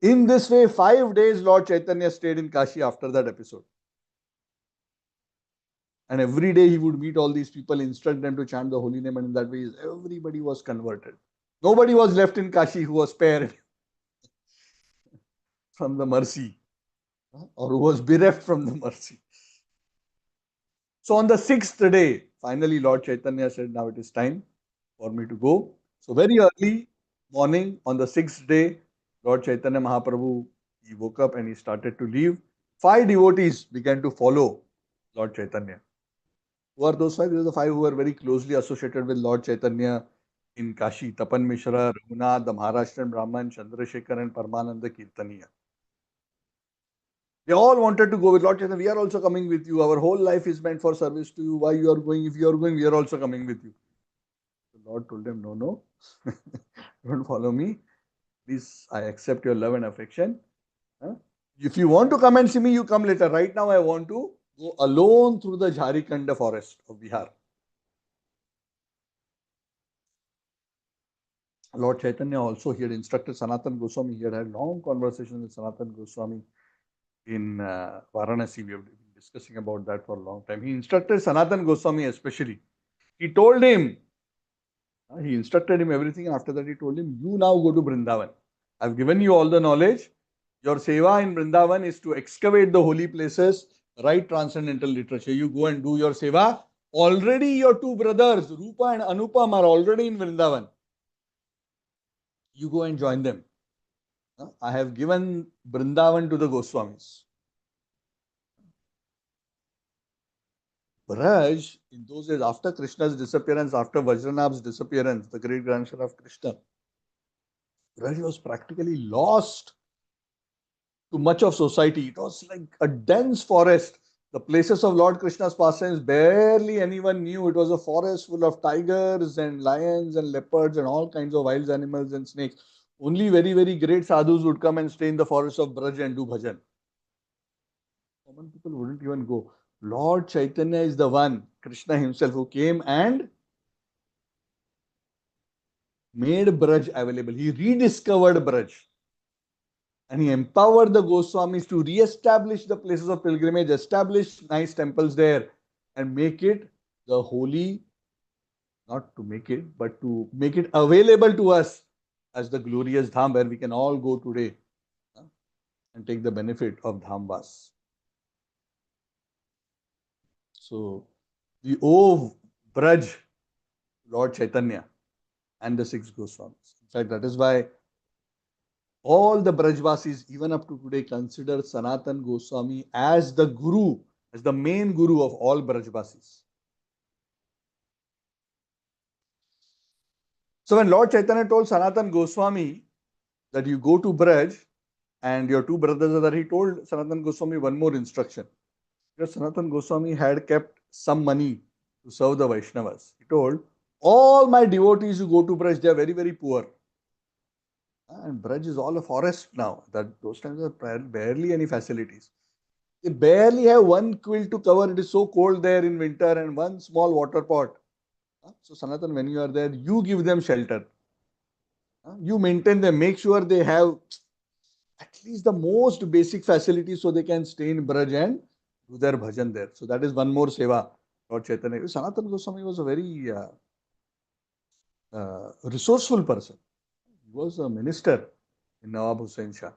In this way, 5 days Lord Chaitanya stayed in Kashi after that episode. And every day he would meet all these people, instruct them to chant the holy name, and in that way everybody was converted. Nobody was left in Kashi who was spared from the mercy or who was bereft from the mercy. So on the 6th day, finally Lord Chaitanya said, now it is time for me to go. So very early morning on the 6th day, Lord Chaitanya Mahaprabhu, he woke up and he started to leave. 5 devotees began to follow Lord Chaitanya. Who are those 5? These are the 5 who were very closely associated with Lord Chaitanya in Kashi. Tapan Mishra, Raghunath, the Maharashtrian Brahman, Chandrasekhar and Paramananda Kirtaniya. They all wanted to go with Lord Chaitanya. We are also coming with you. Our whole life is meant for service to you. Why you are going? If you are going, we are also coming with you. The Lord told them, no. Don't follow me. Please, I accept your love and affection. If you want to come and see me, you come later. Right now, I want to go alone through the Jharikanda forest of Bihar. Lord Chaitanya also, he had instructed Sanatan Goswami. He had had long conversations with Sanatan Goswami in Varanasi. We have been discussing about that for a long time. He instructed Sanatan Goswami especially. He told him, he instructed him everything. After that, he told him, you now go to Vrindavan. I've given you all the knowledge. Your seva in Vrindavan is to excavate the holy places, write transcendental literature. You go and do your seva. Already your 2 brothers, Rupa and Anupam, are already in Vrindavan. You go and join them. I have given Vrindavan to the Goswamis. Vraj, in those days, after Krishna's disappearance, after Vajranabh's disappearance, the great grandson of Krishna, Vraj was practically lost to much of society. It was like a dense forest. The places of Lord Krishna's pastimes, barely anyone knew. It was a forest full of tigers and lions and leopards and all kinds of wild animals and snakes. Only very, very great sadhus would come and stay in the forest of Braj and do bhajan. Common people wouldn't even go. Lord Chaitanya is the one, Krishna himself, who came and made Braj available. He rediscovered Braj. And he empowered the Goswamis to re-establish the places of pilgrimage, establish nice temples there, and make it the holy, not to make it, but to make it available to us as the glorious Dham where we can all go today and take the benefit of Dhamvas. So, we owe Braj, Lord Chaitanya, and the 6 Goswamis. In fact, that is why all the Brajvasis, even up to today, consider Sanatan Goswami as the Guru, as the main Guru of all Brajvasis. So when Lord Chaitanya told Sanatan Goswami that you go to Braj and your 2 brothers are there, he told Sanatan Goswami one more instruction. Because Sanatan Goswami had kept some money to serve the Vaishnavas. He told, all my devotees who go to Braj, they are very, very poor. And Braj is all a forest now. Those times are barely any facilities. They barely have one quilt to cover. It is so cold there in winter, and one small water pot. So Sanatan, when you are there, you give them shelter. You maintain them. Make sure they have at least the most basic facilities so they can stay in Braj and do their bhajan there. So that is one more seva Lord Chaitanya. Sanatana Goswami was a very resourceful person. He was a minister in Nawab Hussain Shah.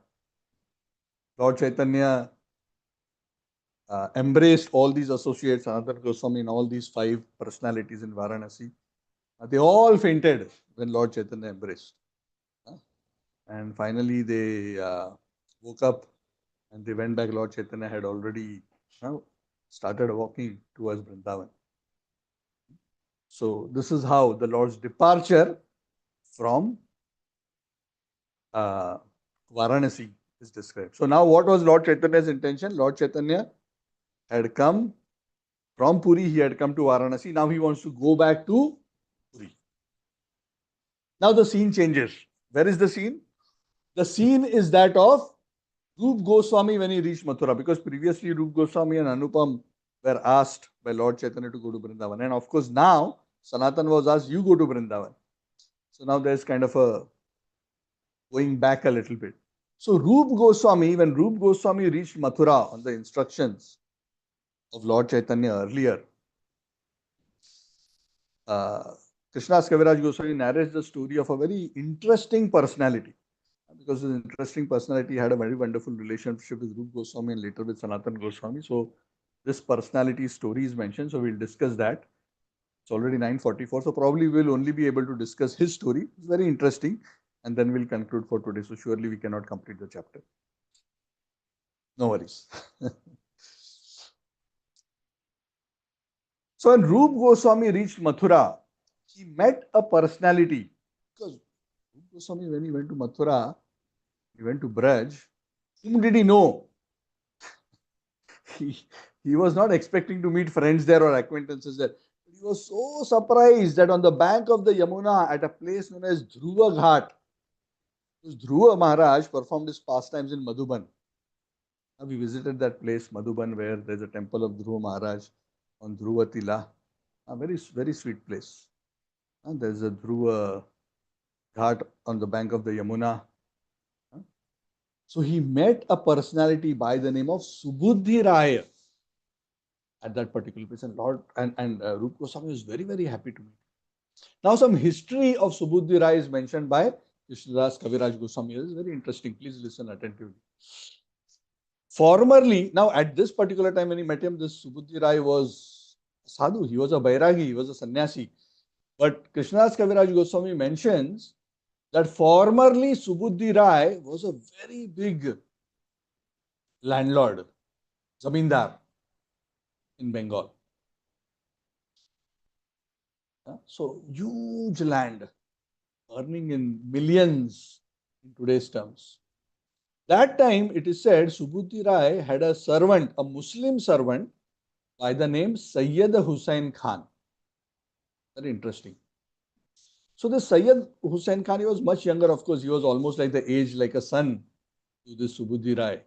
Lord Chaitanya embraced all these associates, Sanatana Goswami, and all these 5 personalities in Varanasi. They all fainted when Lord Chaitanya embraced. And finally they woke up and they went back. Lord Chaitanya had already started walking towards Vrindavan. So this is how the Lord's departure from Varanasi is described. So now what was Lord Chaitanya's intention? Lord Chaitanya had come from Puri, he had come to Varanasi. Now he wants to go back to Puri. Now the scene changes. Where is the scene? The scene is that of Rup Goswami when he reached Mathura, because previously Rup Goswami and Anupam were asked by Lord Chaitanya to go to Vrindavan. And of course now Sanatan was asked, you go to Vrindavan. So now there's kind of a going back a little bit. So Rup Goswami, when Rup Goswami reached Mathura on the instructions of Lord Chaitanya earlier, Krishnadas Kaviraj Goswami narrates the story of a very interesting personality. Because this interesting personality had a very wonderful relationship with Rup Goswami and later with Sanatan Goswami. So this personality story is mentioned. So we'll discuss that. It's already 9:44. So probably we'll only be able to discuss his story. It's very interesting. And then we'll conclude for today. So surely we cannot complete the chapter. No worries. So when Rup Goswami reached Mathura, he met a personality. Because Rup Goswami, when he went to Mathura, he went to Braj. Whom did he know? He was not expecting to meet friends there or acquaintances there. He was so surprised that on the bank of the Yamuna, at a place known as Dhruva Ghat, Dhruva Maharaj performed his pastimes in Madhuban. We visited that place, Madhuban, where there's a temple of Dhruva Maharaj on Dhruva Tila. A very, very sweet place. There's a Dhruva Ghat on the bank of the Yamuna. So he met a personality by the name of Subudhi Raya at that particular place, and Rup Goswami was very, very happy to meet. Now some history of Subudhi Raya is mentioned by Krishnadas Kaviraj Goswami. It is very interesting. Please listen attentively. Formerly, now at this particular time when he met him, this Subudhi Raya was a sadhu. He was a Bairagi, he was a sannyasi. But Krishnadas Kaviraj Goswami mentions that formerly Subudhi Rai was a very big landlord, zamindar in Bengal. So huge land, earning in millions in today's terms. That time it is said Subudhi Rai had a servant, a Muslim servant by the name Sayyid Hussain Khan. Very interesting. So the Sayyid Hussain Khan, he was much younger, of course, he was almost like the age like a son to this Subudhi Rai.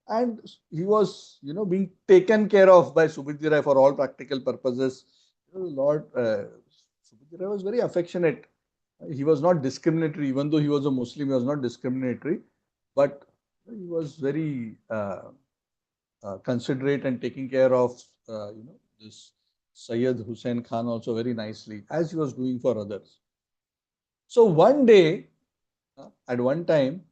And he was, being taken care of by Subudhi Rai for all practical purposes. Lord Subudhi Rai was very affectionate. He was not discriminatory, even though he was a Muslim, he was not discriminatory, but he was very considerate and taking care of, this Sayyid Hussain Khan also very nicely, as he was doing for others. So one day, at one time,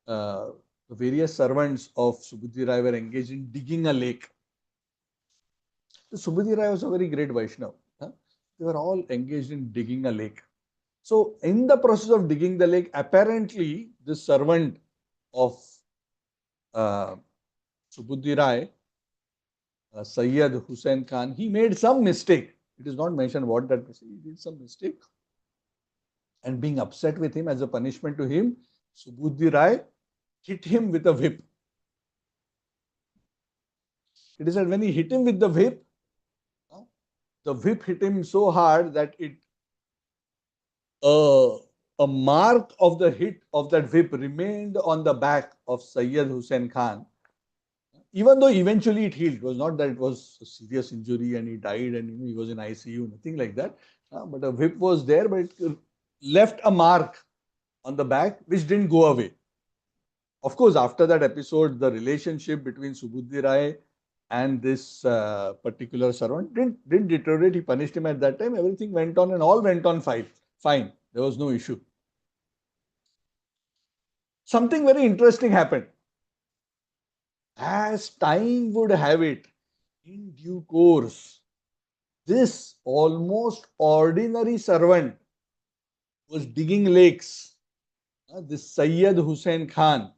the various servants of Subudhi Rai were engaged in digging a lake. So Subudhi Rai was a very great Vaishnava. They were all engaged in digging a lake. So in the process of digging the lake, apparently this servant of Subudhi Rai, Sayyid Hussain Khan, he made some mistake. It is not mentioned what that mistake. He did some mistake. And being upset with him, as a punishment to him, Subudhi Rai hit him with a whip. It is that when he hit him with the whip hit him so hard that a mark of the hit of that whip remained on the back of Sayyid Hussain Khan. Even though eventually it healed, it was not that it was a serious injury and he died and he was in ICU, nothing like that. But a whip was there, but it left a mark on the back which didn't go away. Of course, after that episode, the relationship between Subudhi Rai and this particular servant didn't deteriorate. He punished him at that time. Everything went on and all went on fine. Fine. There was no issue. Something very interesting happened. As time would have it, in due course, this almost ordinary servant was digging lakes. This Sayyid Hussain Khan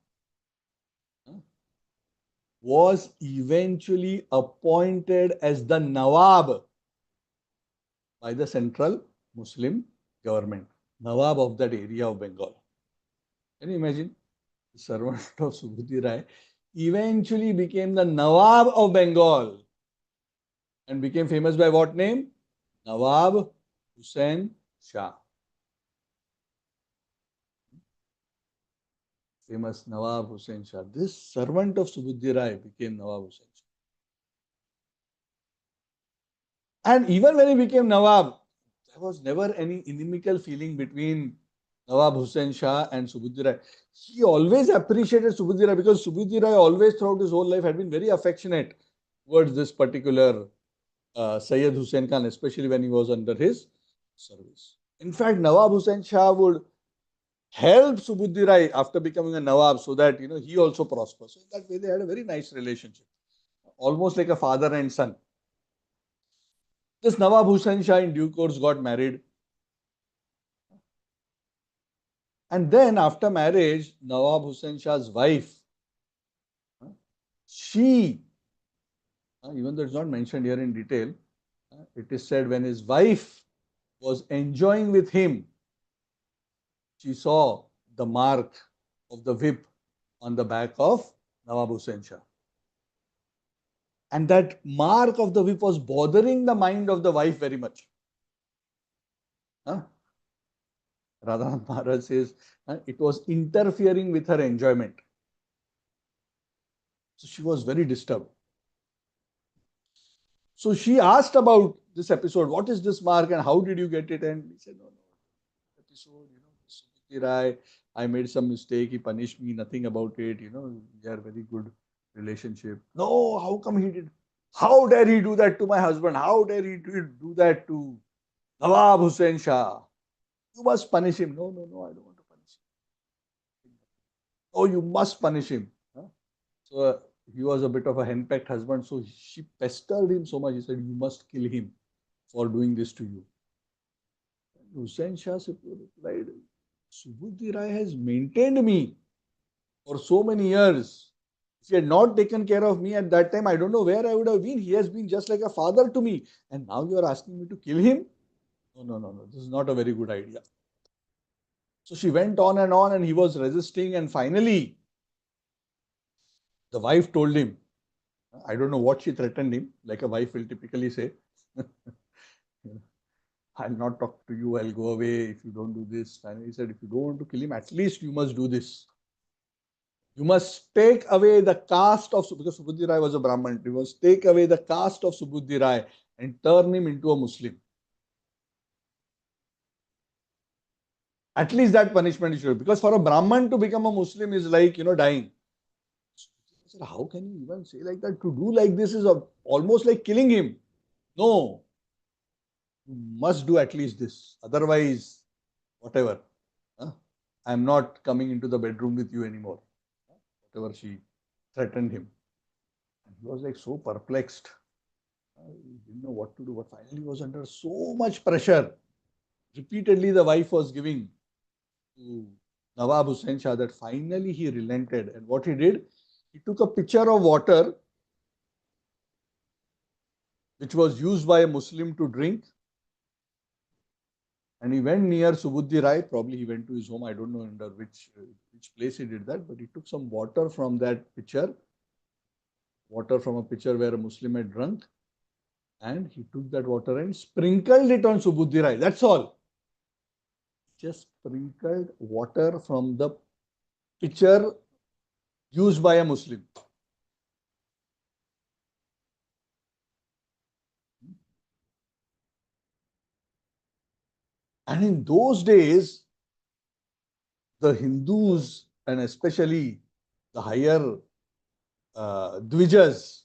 was eventually appointed as the Nawab by the central Muslim government, Nawab of that area of Bengal. Can you imagine? The servant of Subhuti Rai eventually became the Nawab of Bengal and became famous by what name? Nawab Hussain Shah. Famous Nawab Hussain Shah. This servant of Subhuti Rai became Nawab Hussain Shah. And even when he became Nawab, there was never any inimical feeling between Nawab Hussain Shah and Subhuti Rai. He always appreciated Subhuti Rai because Subhuti Rai always throughout his whole life had been very affectionate towards this particular Sayyid Hussain Khan, especially when he was under his service. In fact, Nawab Hussain Shah would help Subhuti Rai after becoming a Nawab so that he also prospers. So in that way, they had a very nice relationship, almost like a father and son. This Nawab Hussain Shah in due course got married. And then after marriage, Nawab Hussain Shah's wife, she, even though it's not mentioned here in detail, it is said when his wife was enjoying with him, she saw the mark of the whip on the back of Nawab Hussain Shah. And that mark of the whip was bothering the mind of the wife very much. Radha Maharaj says it was interfering with her enjoyment. So she was very disturbed. So she asked about this episode, what is this mark and how did you get it? And he said, no, episode, Subhuti Rai, I made some mistake, he punished me, nothing about it, we are very good relationship. No, how come he did? How dare he do that to my husband? How dare he do that to Nawab Hussain Shah? You must punish him. No, I don't want to punish him. Oh, you must punish him. So he was a bit of a henpecked husband. So she pestered him so much. He said, you must kill him for doing this to you. Hussain Shah replied, Subhuti Rai has maintained me for so many years. If he had not taken care of me at that time, I don't know where I would have been. He has been just like a father to me. And now you are asking me to kill him? No. This is not a very good idea. So she went on and he was resisting. And finally, the wife told him, I don't know what she threatened him, like a wife will typically say. I'll not talk to you, I'll go away if you don't do this. Finally, he said, if you don't want to kill him, at least you must do this. You must take away the caste of, because Subhuti Rai was a Brahmin, you must take away the caste of Subhuti Rai and turn him into a Muslim. At least that punishment is sure. Because for a Brahman to become a Muslim is like, dying. I said, how can you even say like that? To do like this is almost like killing him. No. You must do at least this. Otherwise, whatever. I'm not coming into the bedroom with you anymore. Whatever she threatened him. And he was like so perplexed. He didn't know what to do, but finally he was under so much pressure. Repeatedly the wife was giving to Nawab Hussain Shah that finally he relented. And what he did, he took a pitcher of water which was used by a Muslim to drink, and he went near Subhuti Rai. Probably he went to his home. I don't know under which place he did that, but he took some water from that pitcher, water from a pitcher where a Muslim had drunk, and he took that water and sprinkled it on Subhuti Rai. That's all. Just sprinkled water from the pitcher used by a Muslim. And in those days, the Hindus and especially the higher Dvijas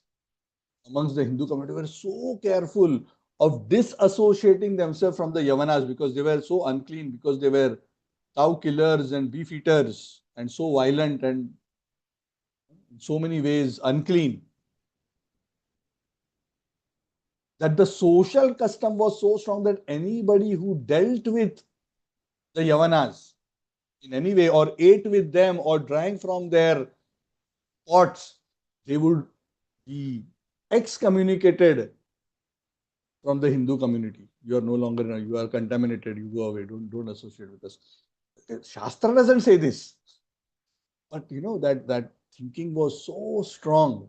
amongst the Hindu community were so careful of disassociating themselves from the Yavanas because they were so unclean, because they were cow killers and beef eaters and so violent and in so many ways unclean, that the social custom was so strong that anybody who dealt with the Yavanas in any way or ate with them or drank from their pots, they would be excommunicated from the Hindu community. You are no longer, you are contaminated, you go away, don't associate with us. Shastra doesn't say this. But that thinking was so strong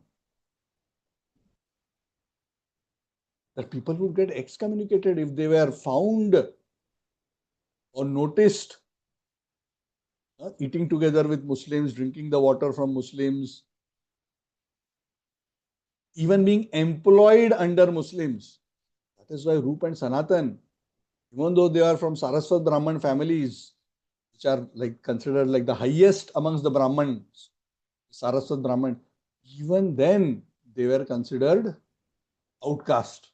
that people would get excommunicated if they were found or noticed eating together with Muslims, drinking the water from Muslims, even being employed under Muslims. That is why Rup and Sanatan, even though they are from Saraswat Brahman families, which are like considered like the highest amongst the Brahmans, Saraswat Brahman, even then they were considered outcast.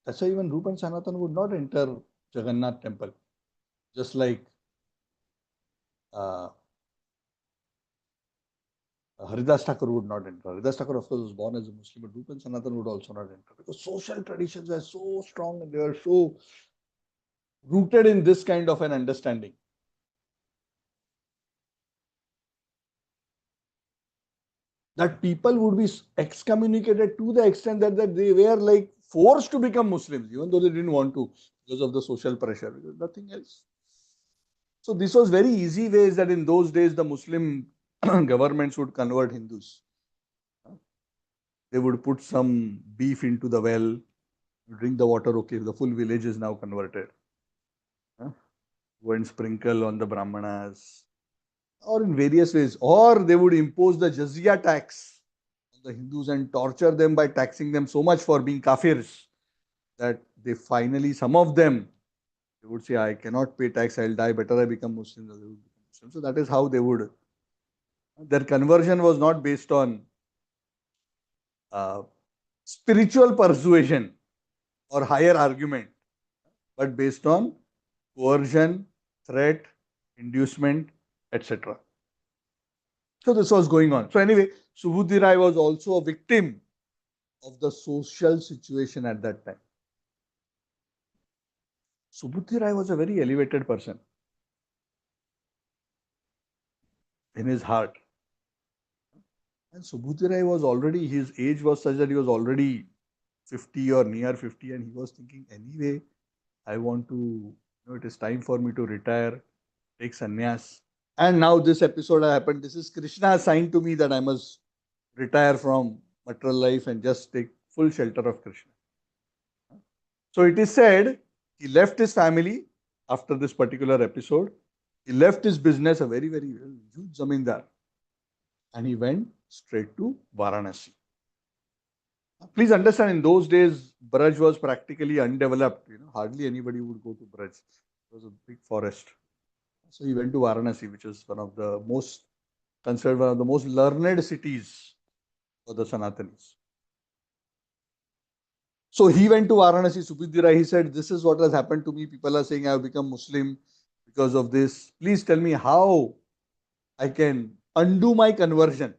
That's why even Rup and Sanatan would not enter Jagannath temple. Just like Haridas Thakur would not enter. Haridas Thakur, of course, was born as a Muslim, but Rup and Sanatan would also not enter because social traditions were so strong and they were so rooted in this kind of an understanding. That people would be excommunicated to the extent that they were like forced to become Muslims, even though they didn't want to because of the social pressure, because nothing else. So this was very easy ways that in those days the Muslim governments would convert Hindus. They would put some beef into the well, drink the water, okay, the full village is now converted. Go and sprinkle on the Brahmanas, or in various ways, or they would impose the jizya tax on the Hindus and torture them by taxing them so much for being kafirs that they finally, some of them, they would say, I cannot pay tax, I'll die, better I become Muslim. They would become Muslim. So that is how they would. Their conversion was not based on spiritual persuasion or higher argument, but based on coercion, threat, inducement, etc. So this was going on. So anyway, Subhuti Rai was also a victim of the social situation at that time. Subhuti Rai was a very elevated person in his heart. And Subhuti Rai was already, his age was such that he was already 50 or near 50, and he was thinking, anyway, I want to, it is time for me to retire, take sannyas. And now this episode happened. This is Krishna assigned to me that I must retire from material life and just take full shelter of Krishna. So it is said he left his family after this particular episode. He left his business, a very, very huge zamindar, and he went straight to Varanasi. Please understand, in those days, Braj was practically undeveloped. Hardly anybody would go to Braj. It was a big forest. So he went to Varanasi, which is considered one of the most learned cities for the Sanatanis. So he went to Varanasi, Subhuti Rai. He said, this is what has happened to me. People are saying I have become Muslim because of this. Please tell me how I can undo my conversion.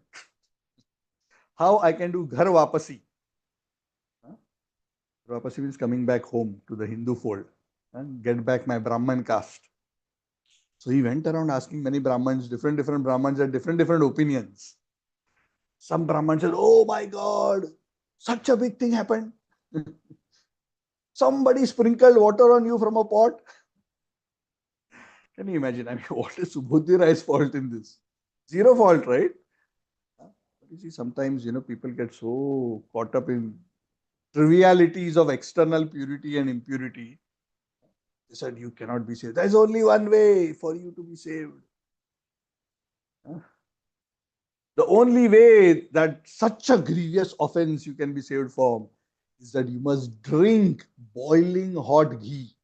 How I can do Ghar Wapasi. Wapasi means coming back home to the Hindu fold and get back my Brahman caste. So he went around asking many Brahmins, different Brahmins had different opinions. Some Brahmins said, oh my God, such a big thing happened. Somebody sprinkled water on you from a pot. Can you imagine? I mean, what is Subhuti Rai's fault in this? Zero fault, right? But you see, sometimes, people get so caught up in trivialities of external purity and impurity. They said, you cannot be saved. There's only one way for you to be saved. The only way that such a grievous offense you can be saved from is that you must drink boiling hot ghee.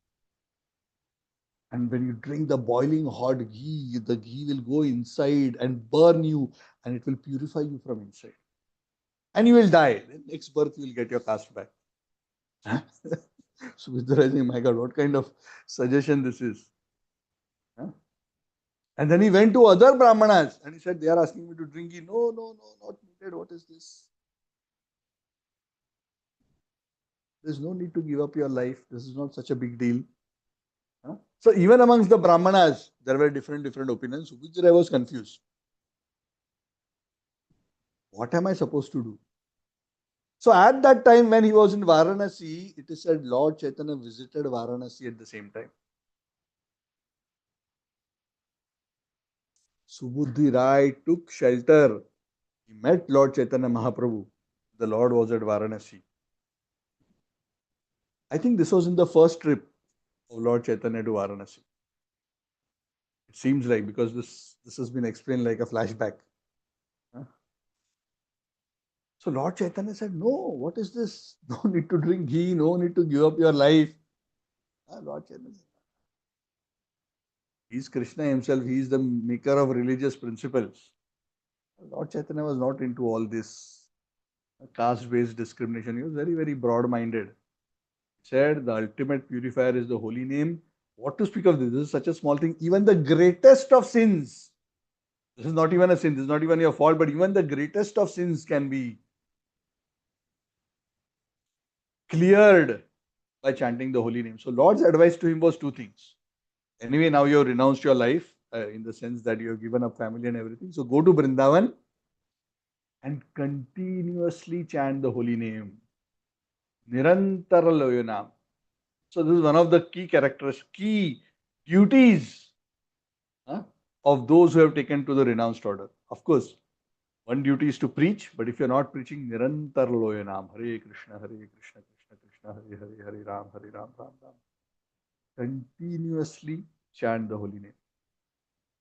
And when you drink the boiling hot ghee, the ghee will go inside and burn you, and it will purify you from inside. And you will die. Then next birth, you will get your caste back. Huh? So Vidura is saying, my God, what kind of suggestion this is? Huh? And then he went to other Brahmanas and he said, they are asking me to drink ghee. No, no, no, not needed. What is this? There's no need to give up your life. This is not such a big deal. Huh? So even amongst the Brahmanas, there were different opinions. Subhidra was confused. What am I supposed to do? So at that time when he was in Varanasi, it is said Lord Chaitanya visited Varanasi at the same time. Subudhi Rai took shelter. He met Lord Chaitanya Mahaprabhu. The Lord was at Varanasi. I think this was in the first trip of Lord Chaitanya to Varanasi. It seems like, because this has been explained like a flashback. Huh? So Lord Chaitanya said, no, what is this? No need to drink ghee, no need to give up your life. Lord Chaitanya said, he is Krishna himself, he is the maker of religious principles. Lord Chaitanya was not into all this caste-based discrimination. He was very, very broad-minded. He said the ultimate purifier is the holy name. What to speak of this? This is such a small thing. Even the greatest of sins, this is not even a sin, this is not even your fault, but even the greatest of sins can be cleared by chanting the holy name. So Lord's advice to him was two things. Anyway, now you have renounced your life in the sense that you have given up family and everything. So go to Vrindavan and continuously chant the holy name. Nirantara Loyanam. So this is one of the key duties of those who have taken to the renounced order. Of course, one duty is to preach, but if you're not preaching, Nirantar Loyanam, Hare Krishna, Krishna Krishna, Hare Hare, Hare Ram, Ram Ram. Continuously chant the holy name.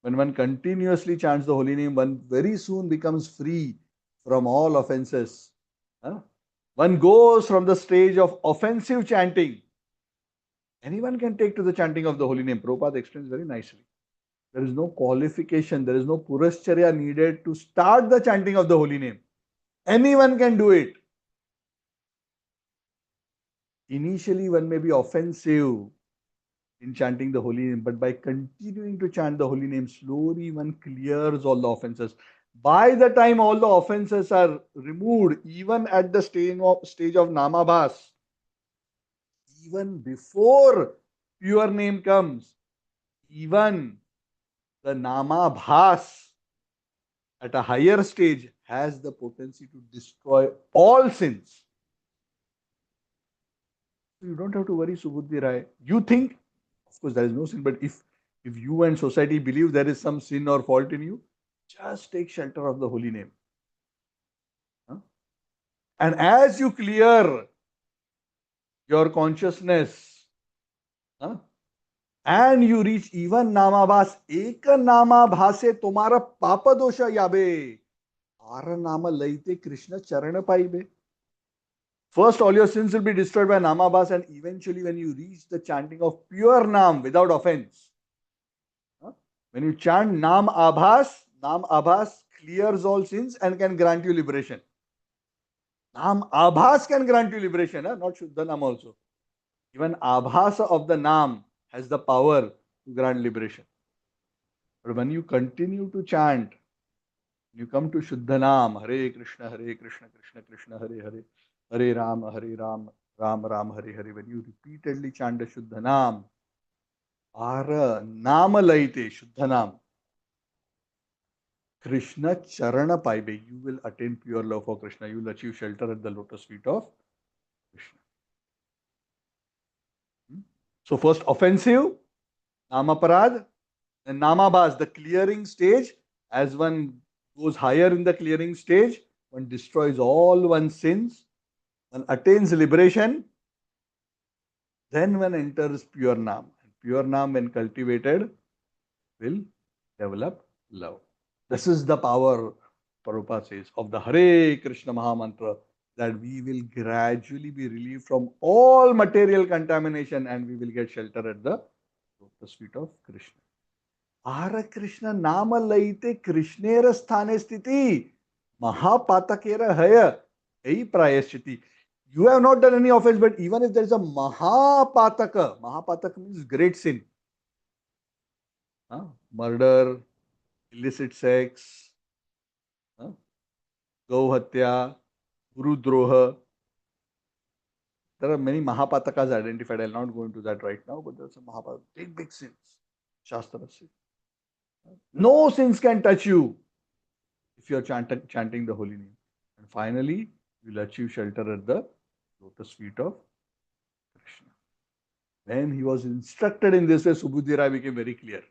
When one continuously chants the holy name, one very soon becomes free from all offenses. One goes from the stage of offensive chanting. Anyone can take to the chanting of the holy name. Prabhupada explains very nicely. There is no qualification, there is no purascharya needed to start the chanting of the holy name. Anyone can do it. Initially, one may be offensive in chanting the holy name, but by continuing to chant the holy name, slowly one clears all the offenses. By the time all the offenses are removed, even at the stage of namabhas, even before pure name comes, even the namabhas at a higher stage has the potency to destroy all sins. You don't have to worry, Subudhi Rai. You think, of course, there is no sin, but if you and society believe there is some sin or fault in you, just take shelter of the holy name. And as you clear your consciousness, and you reach even namabhas, eka namabhase tumara papa dosha yabe, ara nama laite Krishna charana paibe. First, all your sins will be destroyed by namabhas, and eventually, when you reach the chanting of pure nam without offense, when you chant nam abhas clears all sins and can grant you liberation. Nam abhas can grant you liberation, not Shuddha Nam also. Even abhasa of the nam has the power to grant liberation. But when you continue to chant, you come to Shuddha Nam, Hare Krishna, Krishna Krishna, Hare Hare, Hare Ram, Ram Ram, Hare Hare. When you repeatedly chant the Shuddha Nam, Ara Nama Laite, Shuddha Nam, Krishna Charana Paibe, you will attain pure love for Krishna. You will achieve shelter at the lotus feet of Krishna. So first offensive, Namaparad, then Namabhas, the clearing stage. As one goes higher in the clearing stage, one destroys all one's sins, one attains liberation, then one enters pure Nam. And pure Nam, when cultivated, will develop love. This is the power, Prabhupada says, of the Hare Krishna Mahamantra, that we will gradually be relieved from all material contamination and we will get shelter at the lotus lotus feet of Krishna. Ara Krishna nama laite Krishnera sthane sthiti mahapatakera haya ei prayashiti. You have not done any offense, but even if there is a mahapataka means great sin. Murder, illicit sex, Gauhatya, Guru Droha. There are many Mahapatakas identified. I'll not go into that right now, but there's some Mahapataka, big sins. Shastra says. No sins can touch you if you are chanting the holy name. And finally, you'll achieve shelter at the lotus feet of Krishna. When he was instructed in this way, Subudhi became very clear.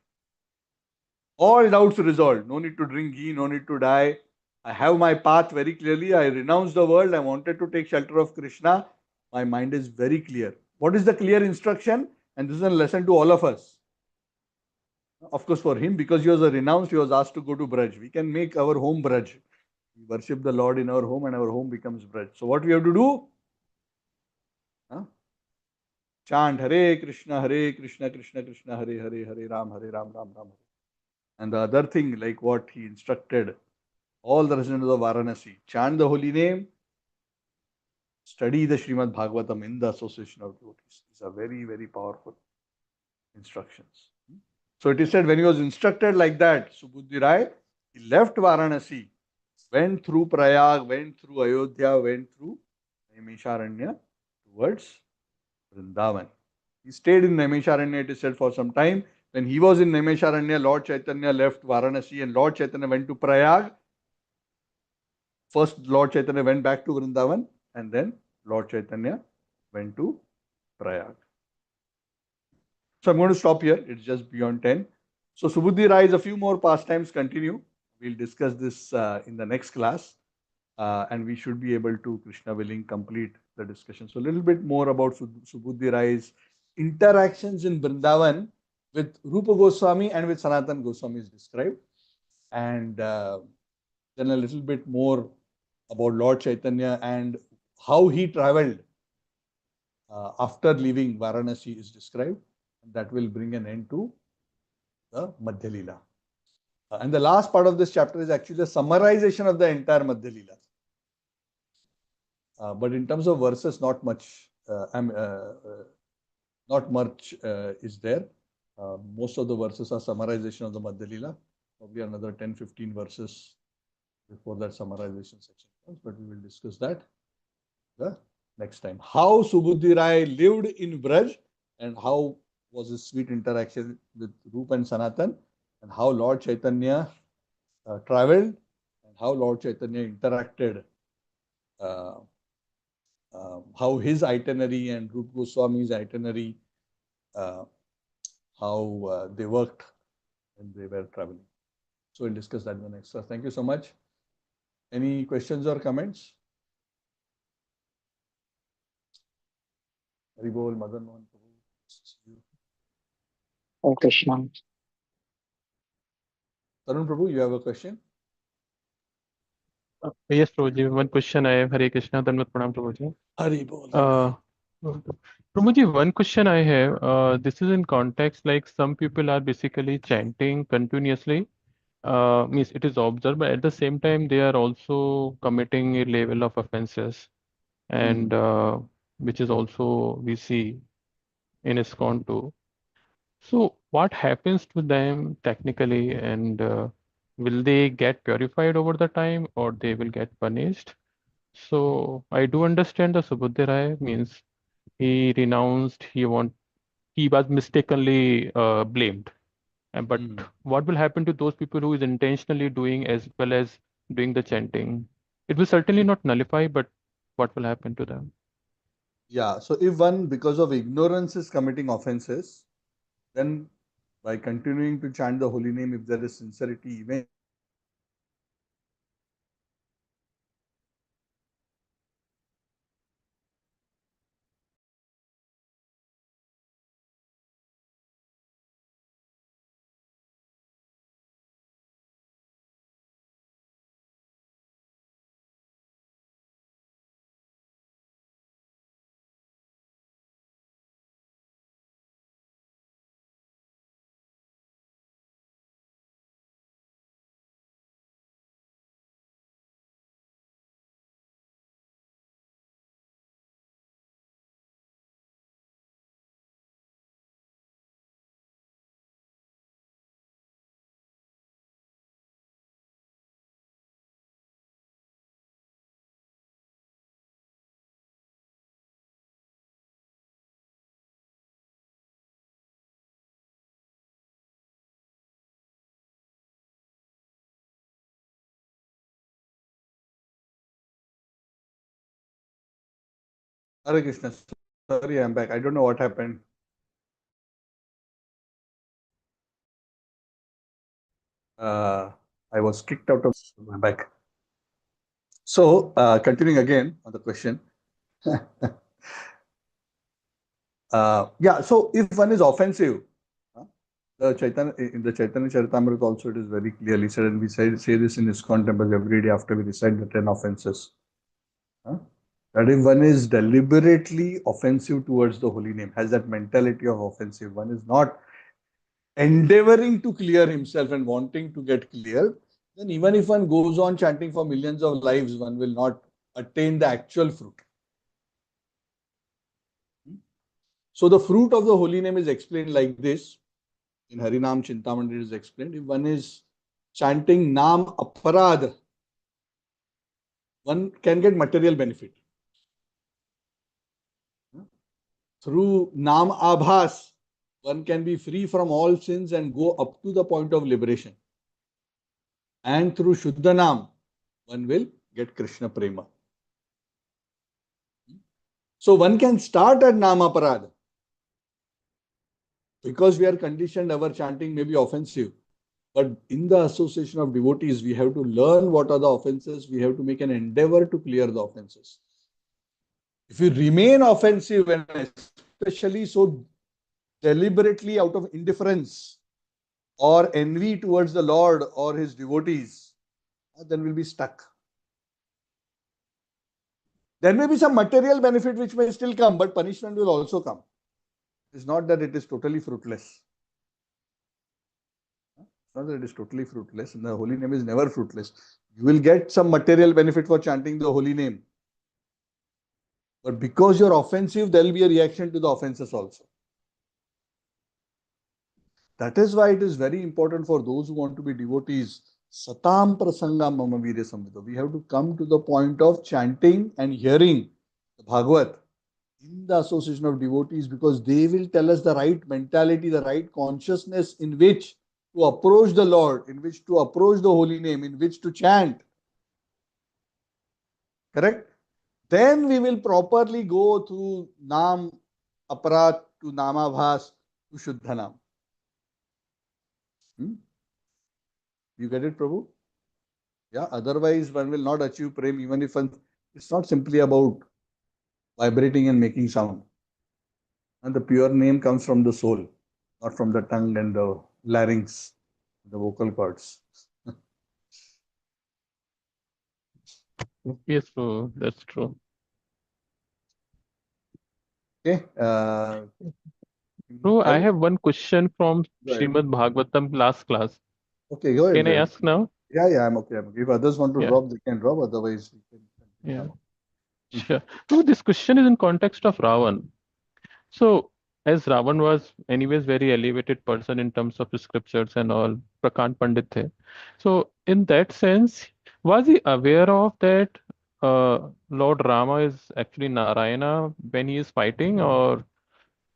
All doubts resolved. No need to drink ghee, no need to die. I have my path very clearly. I renounced the world. I wanted to take shelter of Krishna. My mind is very clear. What is the clear instruction? And this is a lesson to all of us. Of course, for him, because he was a renounced, he was asked to go to Braj. We can make our home Braj. We worship the Lord in our home and our home becomes Braj. So what we have to do? Chant Hare Krishna, Krishna Krishna, Hare Hare, Hare Ram, Ram Ram. And the other thing, like what he instructed all the residents of Varanasi, chant the holy name, study the Srimad Bhagavatam in the association of devotees. These are very powerful instructions. So it is said when he was instructed like that, Subudhi Rai, he left Varanasi, went through Prayag, went through Ayodhya, went through Naimisharanya towards Vrindavan. He stayed in Naimisharanya, it is said, for some time. When he was in Naimisharanya, Lord Chaitanya left Varanasi and Lord Chaitanya went to Prayag. First, Lord Chaitanya went back to Vrindavan and then Lord Chaitanya went to Prayag. So I'm going to stop here. It's just beyond 10. So Subudhi Rai, a few more pastimes continue. We'll discuss this in the next class. And we should be able to, Krishna willing, complete the discussion. So a little bit more about Subudhi Rai's interactions in Vrindavan with Rupa Goswami and with Sanatan Goswami is described. And then a little bit more about Lord Chaitanya and how he traveled after leaving Varanasi is described. And that will bring an end to the Madhya Lila. And the last part of this chapter is actually a summarization of the entire Madhya Lila. But in terms of verses, not much is there. Most of the verses are summarization of the Madhya Lila. Probably another 10-15 verses before that summarization section comes, but we will discuss that the next time. How Subudhi Rai lived in Braj and how was his sweet interaction with Rupa and Sanatan, and how Lord Chaitanya traveled and how Lord Chaitanya interacted, how his itinerary and Rupa Goswami's itinerary, how they worked when they were traveling. So we'll discuss that in the next class. Thank you so much. Any questions or comments? Haribol, Madan Mohan Prabhu. Hare Krishna. Tarun Prabhu, you have a question? Yes, Prabhuji. One question I have. Hare Krishna, Dhanvat Pranam, Prabhuji. Haribol. Prabhuji, one question I have. This is in context like some people are basically chanting continuously. Means it is observed, but at the same time they are also committing a level of offenses, and which is also we see in ISKCON too. So what happens to them technically, and will they get purified over the time, or they will get punished? So I do understand the Subudhi Rai means he renounced, he was mistakenly blamed. But what will happen to those people who is intentionally doing as well as doing the chanting? It will certainly not nullify, but what will happen to them? Yeah, so if one, because of ignorance, is committing offenses, then by continuing to chant the holy name, if there is sincerity, even Hare Krishna. Sorry, I'm back. I don't know what happened. I was kicked out of my back. So, continuing again on the question. Yeah, so if one is offensive, the Chaitanya, in the Chaitanya Charitamrita also it is very clearly said, and we say this in ISKCON temples every day after we recite the 10 offenses. That if one is deliberately offensive towards the holy name, has that mentality of offensive, one is not endeavoring to clear himself and wanting to get clear, then even if one goes on chanting for millions of lives, one will not attain the actual fruit. So the fruit of the holy name is explained like this. In Harinam Chintamani it is explained. If one is chanting Nam Aparad, one can get material benefit. Through Nam Abhas, one can be free from all sins and go up to the point of liberation. And through Shuddhanam, one will get Krishna Prema. So one can start at Namaparad. Because we are conditioned, our chanting may be offensive. But in the association of devotees, we have to learn what are the offenses. We have to make an endeavor to clear the offenses. If we remain offensive and especially so deliberately out of indifference or envy towards the Lord or his devotees, then we'll be stuck. There may be some material benefit which may still come, but punishment will also come. It's not that it is totally fruitless. It's not that it is totally fruitless. And the holy name is never fruitless. You will get some material benefit for chanting the holy name. But because you're offensive, there will be a reaction to the offenses also. That is why it is very important for those who want to be devotees. Satam prasanga mama virya samvita. We have to come to the point of chanting and hearing the Bhagavad in the association of devotees, because they will tell us the right mentality, the right consciousness in which to approach the Lord, in which to approach the holy name, in which to chant. Correct? Then we will properly go through Nam Aparat to Namabhas to Shuddhanam. You get it, Prabhu? Yeah, otherwise one will not achieve prem, even if it's not simply about vibrating and making sound. And the pure name comes from the soul, not from the tongue and the larynx, the vocal cords. Yes, bro, that's true. Okay. Bro, I have one question from Go ahead. Srimad Bhagavatam last class. Okay, go ahead. Can I ask now? Yeah, I'm okay. If others want to Yeah, drop, they can drop. Otherwise, we can yeah, continue. sure. So this question is in context of Ravan. So as Ravan was anyways very elevated person in terms of the scriptures and all, Prakant Pandit the. So in that sense, was he aware of that Lord Rama is actually Narayana when he is fighting, or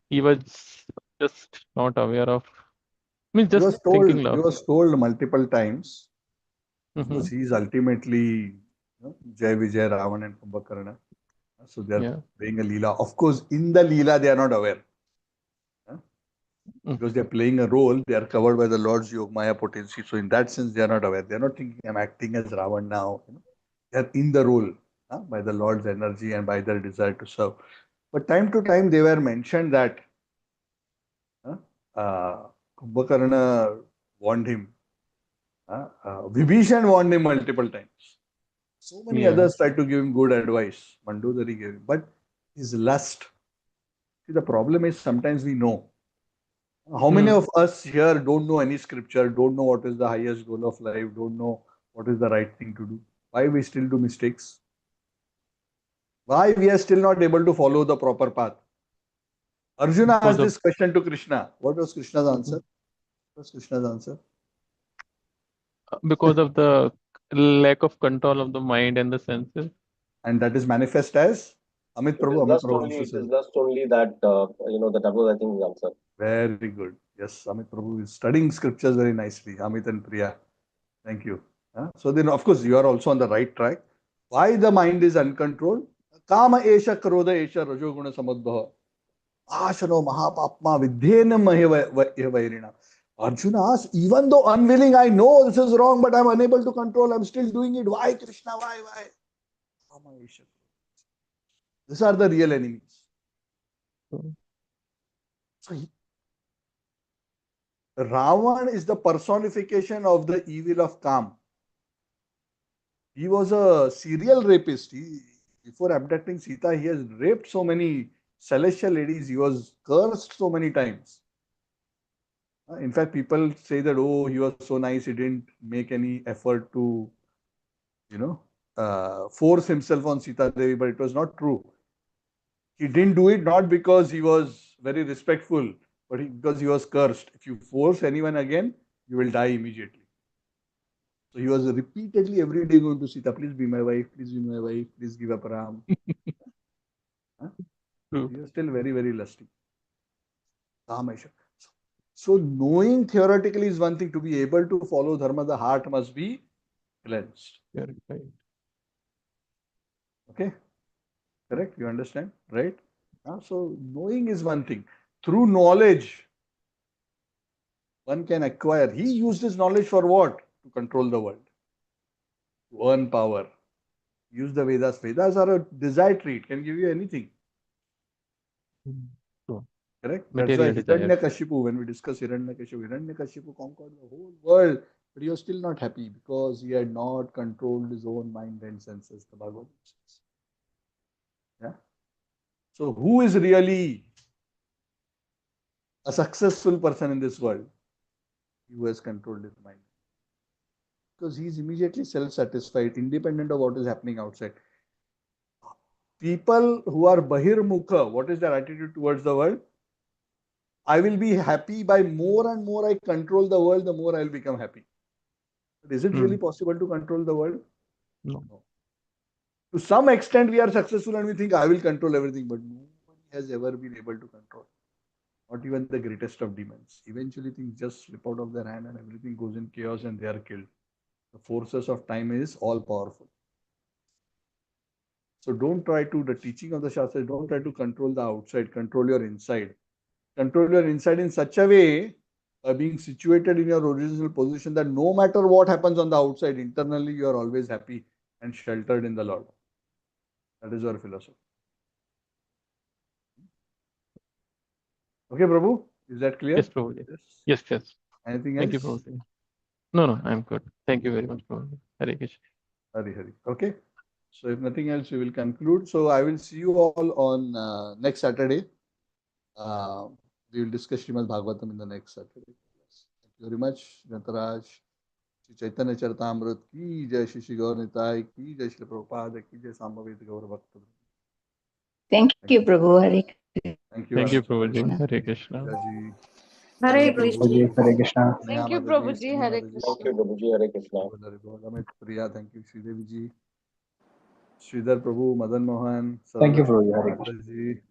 he was just not aware of? I mean, just thinking He love. was told multiple times. Of Mm-hmm. course, he is ultimately Jai Vijay Ravan and Kumbhakarna. So they are Yeah. playing a Lila. Of course, in the Lila, they are not aware. Because they are playing a role, they are covered by the Lord's Yogmaya potency. So in that sense, they are not aware. They are not thinking, I'm acting as Ravan now. They are in the role by the Lord's energy and by their desire to serve. But time to time, they were mentioned that Kumbhakarna warned him. Vibhishan warned him multiple times. So many Yeah. others tried to give him good advice. Mandodari gave him. But his lust. See, the problem is sometimes we know. How many of us here don't know any scripture, don't know what is the highest goal of life, don't know what is the right thing to do? Why we still do mistakes? Why we are still not able to follow the proper path? Arjuna Because asked of this question to Krishna. What was Krishna's answer? What was Krishna's answer? because of the lack of control of the mind and the senses. And that is manifest as It is Amit lust Prabhu only. wants to It is say. lust only that that was, I think, the answer. Very good. Yes, Amit Prabhu is studying scriptures very nicely. Amit and Priya. Thank you. So then, of course, you are also on the right track. Why the mind is uncontrolled? काम एष क्रोध एष रजोगुण समुद्भव आशनो महापाप्मा विद्धेन महे वैरिणा. Arjuna asks, even though unwilling, I know this is wrong, but I'm unable to control. I'm still doing it. Why, Krishna? Why? Kama esha. These are the real enemies. So Ravan is the personification of the evil of Kam. He was a serial rapist. Before abducting Sita, he has raped so many celestial ladies. He was cursed so many times. In fact, people say that, oh, he was so nice, he didn't make any effort to, force himself on Sita Devi, but it was not true. He didn't do it not because he was very respectful, but because he was cursed. If you force anyone again, you will die immediately. So he was repeatedly every day going to Sita, please be my wife, please be my wife, please give up Ram. He was still very, very lusty. So knowing theoretically is one thing. To be able to follow dharma, the heart must be cleansed. Okay? Correct? You understand? Right? So knowing is one thing. Through knowledge, one can acquire. He used his knowledge for what? To control the world. To earn power. Use the Vedas. Vedas are a desire tree. It can give you anything. Correct? That's why Hiranyakashipu, when we discuss Hiranyakashipu conquered the whole world, but he was still not happy because he had not controlled his own mind and senses, the Bhagavad Gita says. Yeah? So who is really a successful person in this world? He who has controlled his mind. Because he is immediately self-satisfied, independent of what is happening outside. People who are Bahirmukha, what is their attitude towards the world? I will be happy by more and more I control the world, the more I will become happy. But is it really possible to control the world? No. To some extent, we are successful and we think I will control everything, but nobody has ever been able to control. Not even the greatest of demons. Eventually, things just slip out of their hand and everything goes in chaos and they are killed. The forces of time is all powerful. So don't try to, the teaching of the Shastra, don't try to control the outside, control your inside. Control your inside in such a way, by being situated in your original position, that no matter what happens on the outside, internally you are always happy and sheltered in the Lord. That is our philosophy. Okay, Prabhu? Is that clear? Yes, Prabhu. Yes. Anything Thank you, else? Prabhu. No, I'm good. Thank you very much, Prabhu. Hare Krishna. Hari. Okay. So if nothing else, we will conclude. So I will see you all on next Saturday. We will discuss Srimad Bhagavatam in the next Saturday. Thank you very much, Jantaraj. Shri Chaitanya Charitamrita ki jai, Shri Gaur Nitai ki jai, Shri Prabhupada ki jai, Samaved Gaur Bhakta. Thank you, Prabhu. Hare Thank you. Thank you, Anand. Prabhuji. Hare Krishna. Raji. Hare Krishna. Krishna. Hare Krishna. Thank you, Prabhuji. Hare Krishna. Thank you, Prabhuji. Hare Krishna. Amit Priya, thank you, Sri Devi ji. Sridhar Prabhu, Madan Mohan, Thank you, Sarveshwar Prabhu. Hare Krishna. Ji.